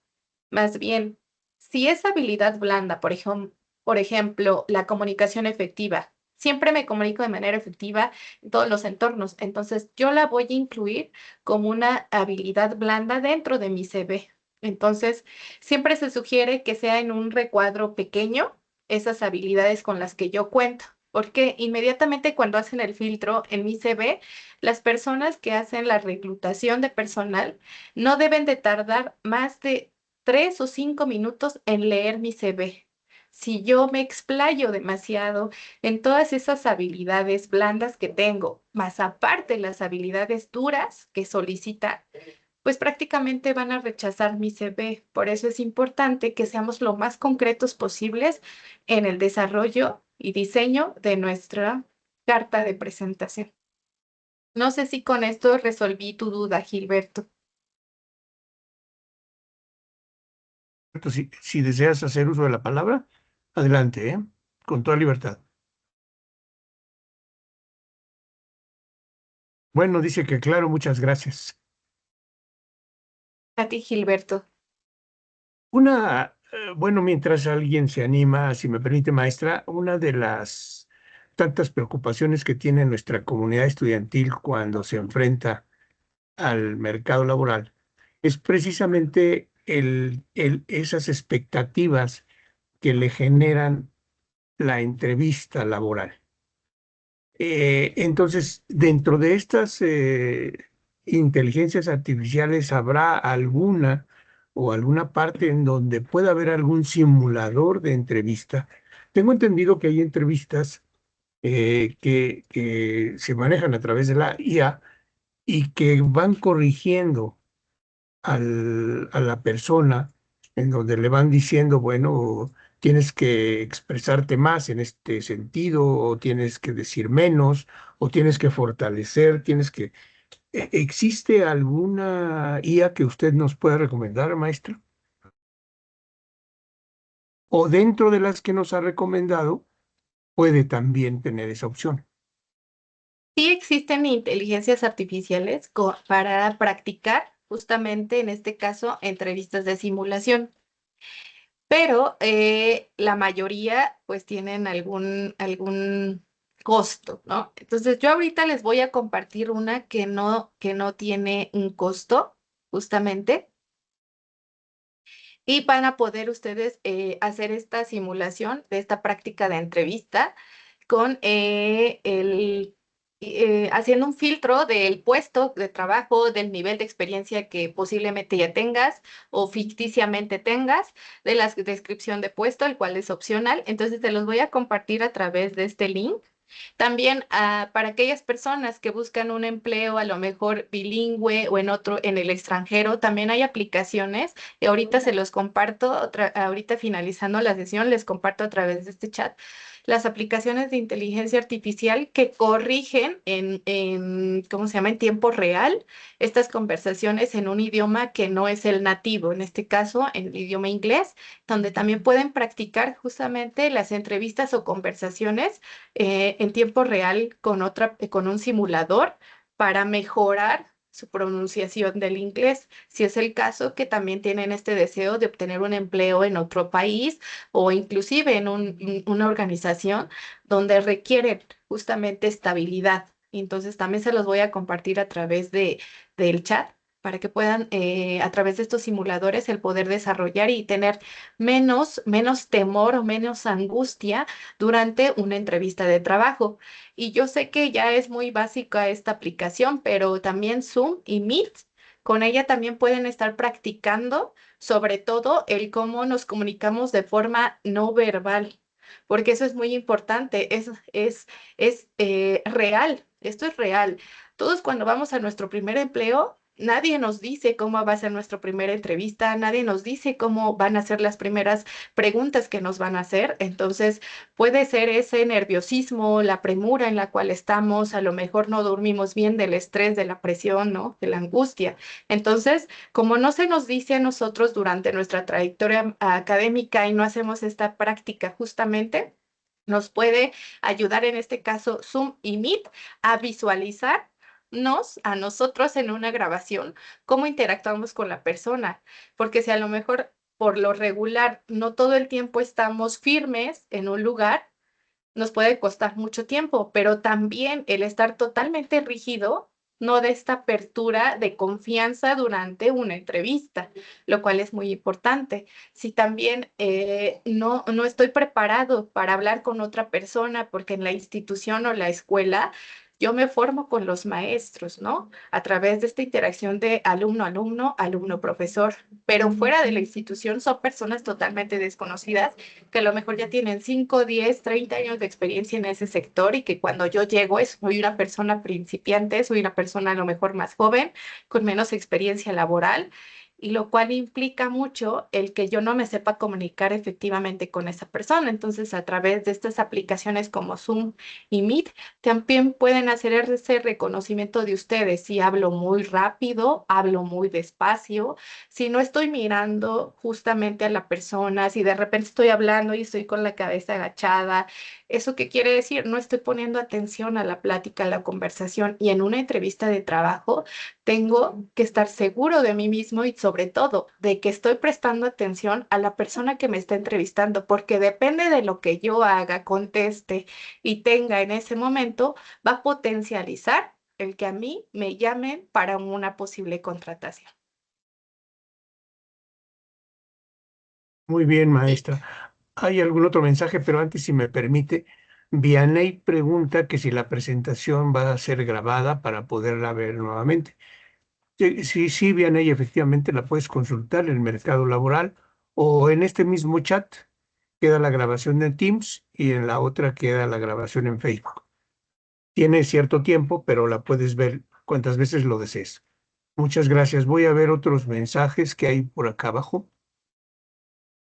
Más bien, si esa habilidad blanda, por ejemplo, la comunicación efectiva, siempre me comunico de manera efectiva en todos los entornos, entonces yo la voy a incluir como una habilidad blanda dentro de mi CV. Entonces, siempre se sugiere que sea en un recuadro pequeño esas habilidades con las que yo cuento, porque inmediatamente cuando hacen el filtro en mi CV, las personas que hacen la reclutación de personal no deben de tardar más de 3 o 5 minutos en leer mi CV. Si yo me explayo demasiado en todas esas habilidades blandas que tengo, más aparte las habilidades duras que solicita, pues prácticamente van a rechazar mi CV. Por eso es importante que seamos lo más concretos posibles en el desarrollo y diseño de nuestra carta de presentación. No sé si con esto resolví tu duda, Gilberto. Si deseas hacer uso de la palabra, adelante, ¿eh? Con toda libertad. Bueno, dice que claro, muchas gracias. A ti, Gilberto. Bueno, mientras alguien se anima, si me permite, maestra, una de las tantas preocupaciones que tiene nuestra comunidad estudiantil cuando se enfrenta al mercado laboral es precisamente esas expectativas que le generan la entrevista laboral. Entonces, dentro de estas inteligencias artificiales, ¿habrá alguna o alguna parte en donde pueda haber algún simulador de entrevista? Tengo entendido que hay entrevistas que se manejan a través de la IA y que van corrigiendo a la persona, en donde le van diciendo, bueno, tienes que expresarte más en este sentido, o tienes que decir menos, o tienes que fortalecer, tienes que... ¿Existe alguna IA que usted nos pueda recomendar, maestro? O dentro de las que nos ha recomendado, puede también tener esa opción. Sí existen inteligencias artificiales para practicar justamente en este caso entrevistas de simulación, pero la mayoría pues tienen algún costo, ¿no? Entonces yo ahorita les voy a compartir una que no tiene un costo justamente y van a poder ustedes hacer esta simulación de esta práctica de entrevista con haciendo un filtro del puesto de trabajo, del nivel de experiencia que posiblemente ya tengas o ficticiamente tengas, de la descripción de puesto, el cual es opcional. Entonces, te los voy a compartir a través de este link. También para aquellas personas que buscan un empleo a lo mejor bilingüe o en el extranjero, también hay aplicaciones. Y ahorita se los comparto, ahorita finalizando la sesión, les comparto a través de este chat las aplicaciones de inteligencia artificial que corrigen ¿cómo se llama? En tiempo real estas conversaciones en un idioma que no es el nativo, en este caso en el idioma inglés, donde también pueden practicar justamente las entrevistas o conversaciones en tiempo real con un simulador para mejorar su pronunciación del inglés, si es el caso que también tienen este deseo de obtener un empleo en otro país o inclusive en una organización donde requieren justamente estabilidad. Entonces también se los voy a compartir a través del chat para que puedan, a través de estos simuladores, el poder desarrollar y tener menos temor o menos angustia durante una entrevista de trabajo. Y yo sé que ya es muy básica esta aplicación, pero también Zoom y Meet, con ella también pueden estar practicando, sobre todo el cómo nos comunicamos de forma no verbal, porque eso es muy importante, es real, esto es real. Todos cuando vamos a nuestro primer empleo, nadie nos dice cómo va a ser nuestra primera entrevista, nadie nos dice cómo van a ser las primeras preguntas que nos van a hacer. Entonces, puede ser ese nerviosismo, la premura en la cual estamos, a lo mejor no dormimos bien del estrés, de la presión, ¿no? De la angustia. Entonces, como no se nos dice a nosotros durante nuestra trayectoria académica y no hacemos esta práctica justamente, nos puede ayudar en este caso Zoom y Meet a visualizar a nosotros en una grabación, cómo interactuamos con la persona, porque si a lo mejor por lo regular no todo el tiempo estamos firmes en un lugar, nos puede costar mucho tiempo, pero también el estar totalmente rígido no da esta apertura de confianza durante una entrevista, lo cual es muy importante. Si también no estoy preparado para hablar con otra persona, porque en la institución o la escuela yo me formo con los maestros, ¿no? A través de esta interacción de alumno-alumno, alumno-profesor, pero fuera de la institución son personas totalmente desconocidas que a lo mejor ya tienen 5, 10, 30 años de experiencia en ese sector y que cuando yo llego soy una persona principiante, soy una persona a lo mejor más joven, con menos experiencia laboral, y lo cual implica mucho el que yo no me sepa comunicar efectivamente con esa persona. Entonces, a través de estas aplicaciones como Zoom y Meet, también pueden hacer ese reconocimiento de ustedes, si hablo muy rápido, hablo muy despacio, si no estoy mirando justamente a la persona, si de repente estoy hablando y estoy con la cabeza agachada, ¿eso qué quiere decir? No estoy poniendo atención a la plática, a la conversación. Y en una entrevista de trabajo tengo que estar seguro de mí mismo y sobre todo de que estoy prestando atención a la persona que me está entrevistando, porque depende de lo que yo haga, conteste y tenga en ese momento, va a potencializar el que a mí me llamen para una posible contratación. Muy bien, Y maestra. Hay algún otro mensaje, pero antes, si me permite, Vianey pregunta que si la presentación va a ser grabada para poderla ver nuevamente. Sí, sí, sí, Vianey, efectivamente la puedes consultar en el mercado laboral o en este mismo chat queda la grabación de Teams y en la otra queda la grabación en Facebook. Tiene cierto tiempo, pero la puedes ver cuantas veces lo desees. Muchas gracias. Voy a ver otros mensajes que hay por acá abajo.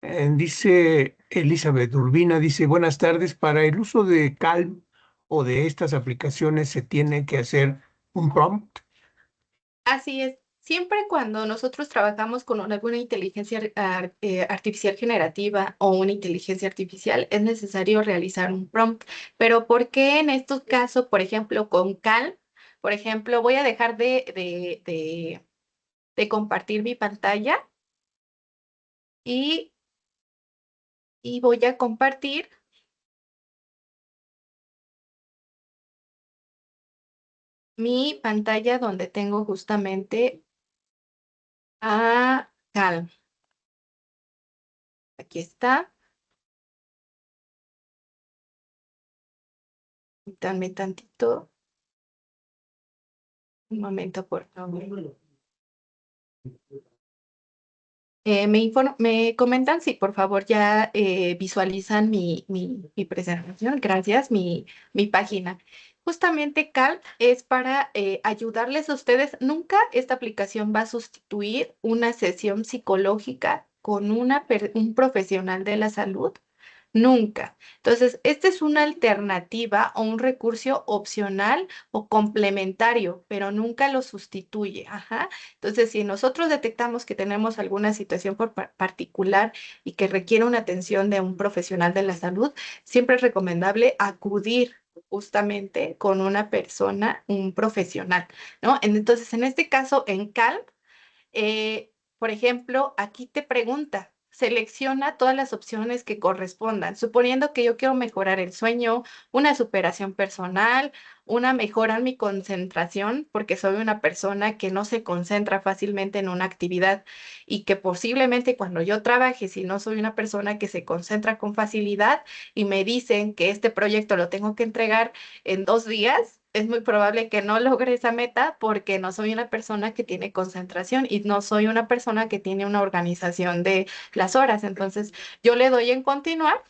Dice Elizabeth Urbina, dice, buenas tardes. Para el uso de Calm o de estas aplicaciones se tiene que hacer un prompt. Así es. Siempre cuando nosotros trabajamos con alguna inteligencia artificial generativa o una inteligencia artificial, es necesario realizar un prompt. Pero ¿por qué en estos casos, por ejemplo, con Calm? Por ejemplo, voy a dejar de compartir mi pantalla y, y voy a compartir mi pantalla donde tengo justamente a Calm. Aquí está. Dame tantito. Un momento, por favor. Me comentan si por favor ya visualizan mi presentación. Gracias, mi página. Justamente Calm es para ayudarles a ustedes. Nunca esta aplicación va a sustituir una sesión psicológica con un profesional de la salud. Nunca. Entonces, esta es una alternativa o un recurso opcional o complementario, pero nunca lo sustituye. Ajá. Entonces, si nosotros detectamos que tenemos alguna situación particular y que requiere una atención de un profesional de la salud, siempre es recomendable acudir justamente con una persona, un profesional, ¿no? Entonces, en este caso, en Calm, por ejemplo, aquí te pregunta, selecciona todas las opciones que correspondan, suponiendo que yo quiero mejorar el sueño, una superación personal, una mejora en mi concentración, porque soy una persona que no se concentra fácilmente en una actividad y que posiblemente cuando yo trabaje, si no soy una persona que se concentra con facilidad y me dicen que este proyecto lo tengo que entregar en 2 días, es muy probable que no logre esa meta porque no soy una persona que tiene concentración y no soy una persona que tiene una organización de las horas. Entonces, yo le doy en continuar,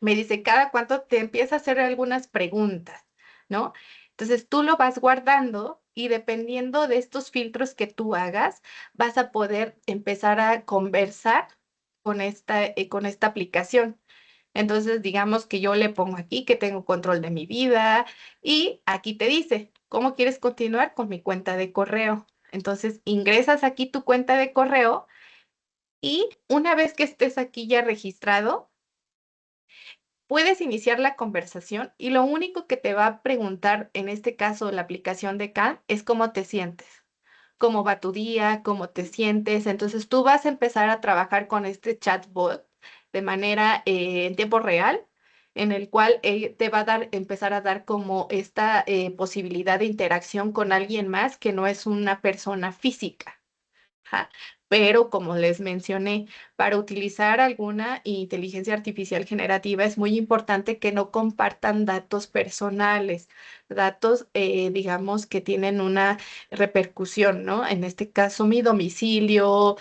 me dice cada cuánto te empieza a hacer algunas preguntas, ¿no? Entonces, tú lo vas guardando y dependiendo de estos filtros que tú hagas, vas a poder empezar a conversar con esta aplicación. Entonces, digamos que yo le pongo aquí que tengo control de mi vida y aquí te dice, ¿cómo quieres continuar con mi cuenta de correo? Entonces, ingresas aquí tu cuenta de correo y una vez que estés aquí ya registrado, puedes iniciar la conversación y lo único que te va a preguntar, en este caso la aplicación de Calm, es cómo te sientes, cómo va tu día, cómo te sientes. Entonces tú vas a empezar a trabajar con este chatbot de manera en tiempo real, en el cual te va a empezar a dar como esta posibilidad de interacción con alguien más que no es una persona física. Ajá. Pero como les mencioné, para utilizar alguna inteligencia artificial generativa es muy importante que no compartan datos personales, datos, digamos, que tienen una repercusión, ¿no? En este caso, mi domicilio,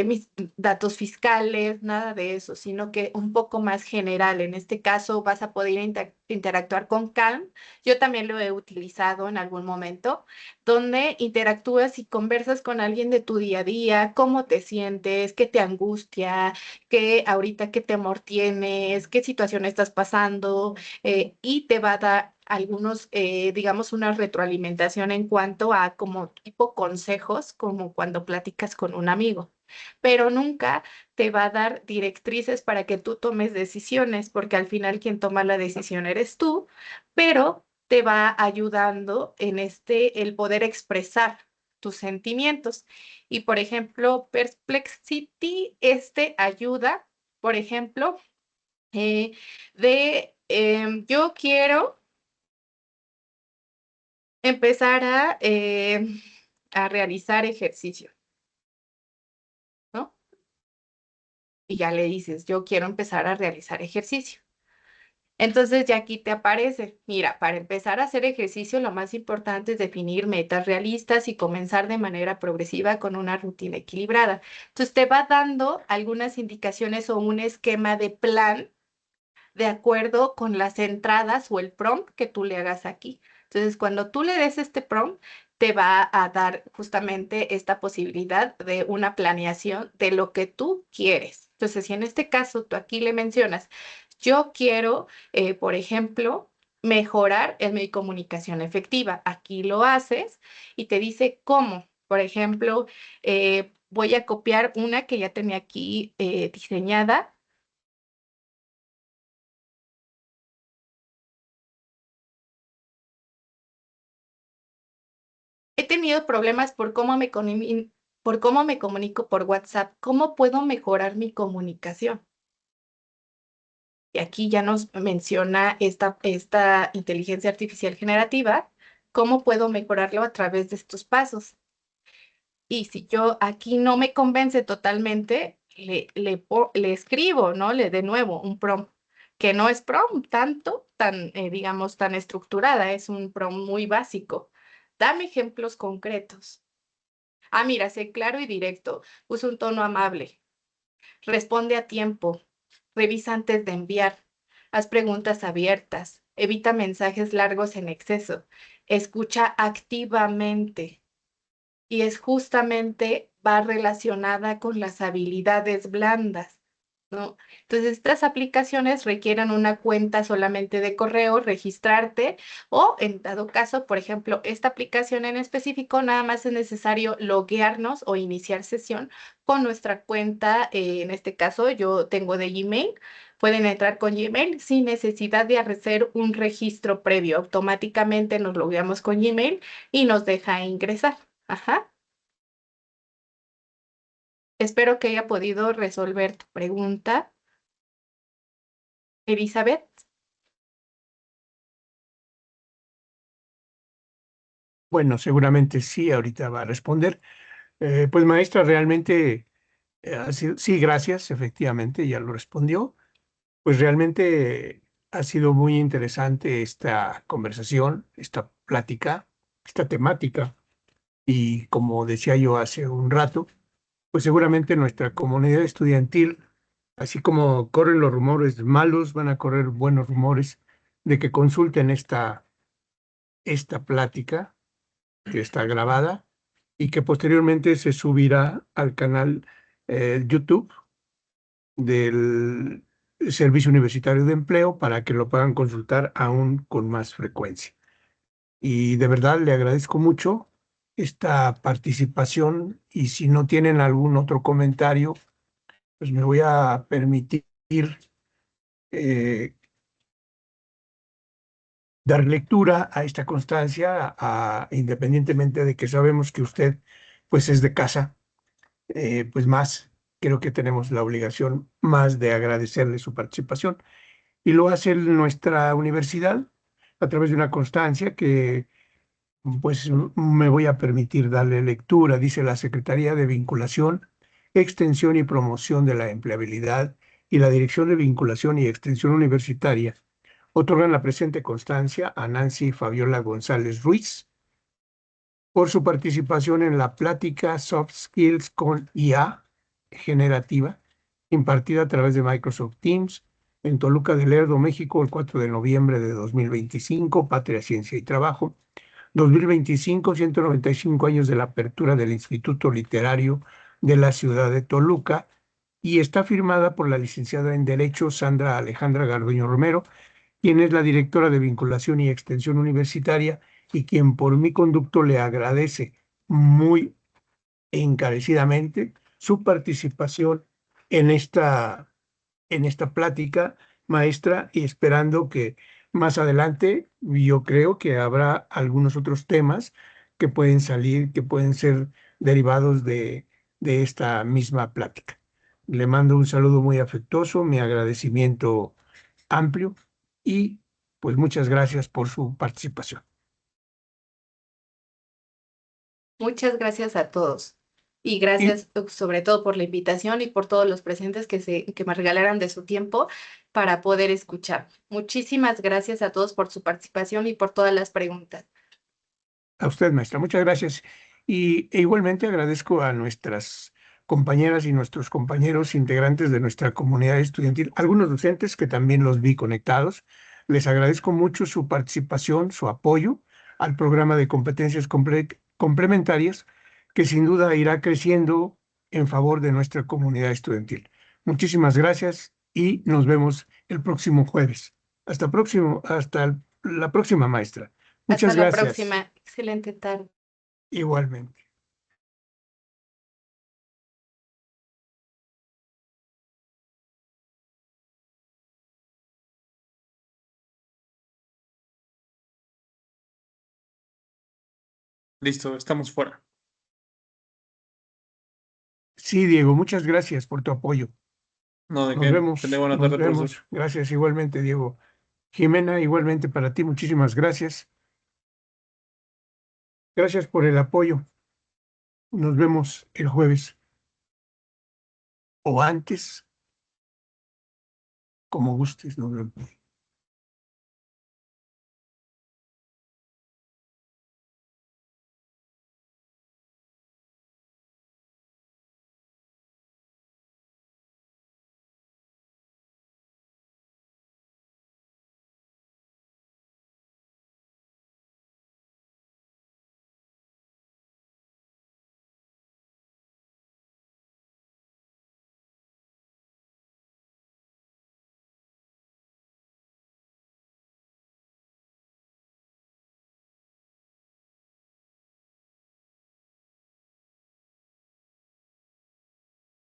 mis datos fiscales, nada de eso, sino que un poco más general. En este caso, vas a poder interactuar con Calm. Yo también lo he utilizado en algún momento donde interactúas y conversas con alguien de tu día a día, cómo te sientes, qué te angustia, qué ahorita qué temor tienes, qué situación estás pasando, y te va a dar algunos, digamos, una retroalimentación en cuanto a como tipo consejos, como cuando platicas con un amigo. Pero nunca te va a dar directrices para que tú tomes decisiones, porque al final quien toma la decisión eres tú, pero te va ayudando en el poder expresar tus sentimientos. Y por ejemplo, Perplexity, ayuda, por ejemplo, yo quiero empezar a realizar ejercicio, ¿no? Y ya le dices, yo quiero empezar a realizar ejercicio. Entonces ya aquí te aparece, mira, para empezar a hacer ejercicio lo más importante es definir metas realistas y comenzar de manera progresiva con una rutina equilibrada. Entonces te va dando algunas indicaciones o un esquema de plan de acuerdo con las entradas o el prompt que tú le hagas aquí. Entonces, cuando tú le des este prompt, te va a dar justamente esta posibilidad de una planeación de lo que tú quieres. Entonces, si en este caso tú aquí le mencionas, yo quiero, por ejemplo, mejorar en mi comunicación efectiva. Aquí lo haces y te dice cómo. Por ejemplo, voy a copiar una que ya tenía aquí diseñada. He tenido problemas por cómo me comunico por WhatsApp. ¿Cómo puedo mejorar mi comunicación? Y aquí ya nos menciona esta inteligencia artificial generativa. ¿Cómo puedo mejorarlo a través de estos pasos? Y si yo aquí no me convence totalmente, le escribo, ¿no? Le de nuevo un prompt, que no es prompt digamos, tan estructurada, es un prompt muy básico. Dame ejemplos concretos. Ah, mira, sé claro y directo. Usa un tono amable. Responde a tiempo. Revisa antes de enviar. Haz preguntas abiertas. Evita mensajes largos en exceso. Escucha activamente. Y es justamente va relacionada con las habilidades blandas, ¿no? Entonces, estas aplicaciones requieren una cuenta solamente de correo, registrarte o, en dado caso, por ejemplo, esta aplicación en específico, nada más es necesario loguearnos o iniciar sesión con nuestra cuenta. En este caso, yo tengo de Gmail. Pueden entrar con Gmail sin necesidad de hacer un registro previo. Automáticamente nos logueamos con Gmail y nos deja ingresar. Ajá. Espero que haya podido resolver tu pregunta, Elizabeth. Bueno, seguramente sí, ahorita va a responder. Pues maestra, realmente sí, gracias, efectivamente, ya lo respondió. Pues realmente ha sido muy interesante esta conversación, esta plática, esta temática. Y como decía yo hace un rato, pues seguramente nuestra comunidad estudiantil, así como corren los rumores malos, van a correr buenos rumores de que consulten esta plática que está grabada y que posteriormente se subirá al canal YouTube del Servicio Universitario de Empleo para que lo puedan consultar aún con más frecuencia. Y de verdad le agradezco mucho esta participación y si no tienen algún otro comentario, pues me voy a permitir eh, dar lectura a esta constancia, independientemente de que sabemos que usted pues es de casa, pues más creo que tenemos la obligación más de agradecerle su participación. Y lo hace nuestra universidad a través de una constancia que pues me voy a permitir darle lectura. Dice la Secretaría de Vinculación, Extensión y Promoción de la Empleabilidad y la Dirección de Vinculación y Extensión Universitaria otorgan la presente constancia a Nancy Fabiola González Ruiz por su participación en la plática Soft Skills con IA generativa impartida a través de Microsoft Teams en Toluca de Lerdo, México, el 4 de noviembre de 2025, Patria, Ciencia y Trabajo. 2025, 195 años de la apertura del Instituto Literario de la ciudad de Toluca y está firmada por la licenciada en Derecho Sandra Alejandra Garduño Romero, quien es la directora de Vinculación y Extensión Universitaria y quien por mi conducto le agradece muy encarecidamente su participación en esta plática, maestra, y esperando que más adelante yo creo que habrá algunos otros temas que pueden salir, que pueden ser derivados de esta misma plática. Le mando un saludo muy afectuoso, mi agradecimiento amplio y pues muchas gracias por su participación. Muchas gracias a todos. Y Y gracias sobre todo por la invitación y por todos los presentes que me regalaron de su tiempo para poder escuchar. Muchísimas gracias a todos por su participación y por todas las preguntas. a usted, maestra, muchas gracias. E igualmente agradezco a nuestras compañeras y nuestros compañeros integrantes de nuestra comunidad estudiantil, algunos docentes que también los vi conectados. Les agradezco mucho su participación, su apoyo al programa de competencias complementarias, que sin duda irá creciendo en favor de nuestra comunidad estudiantil. Muchísimas gracias y nos vemos el próximo jueves. Hasta la próxima, maestra. Hasta Muchas la gracias. próxima. Excelente tarde. Igualmente. Listo, estamos fuera. Sí, Diego, muchas gracias por tu apoyo. No, de Nos qué. Tenga vemos, buena nos tarde, profesor. vemos. Gracias igualmente, Diego. Jimena, igualmente para ti, muchísimas gracias. Gracias por el apoyo. Nos vemos el jueves o antes, como gustes, nos vemos.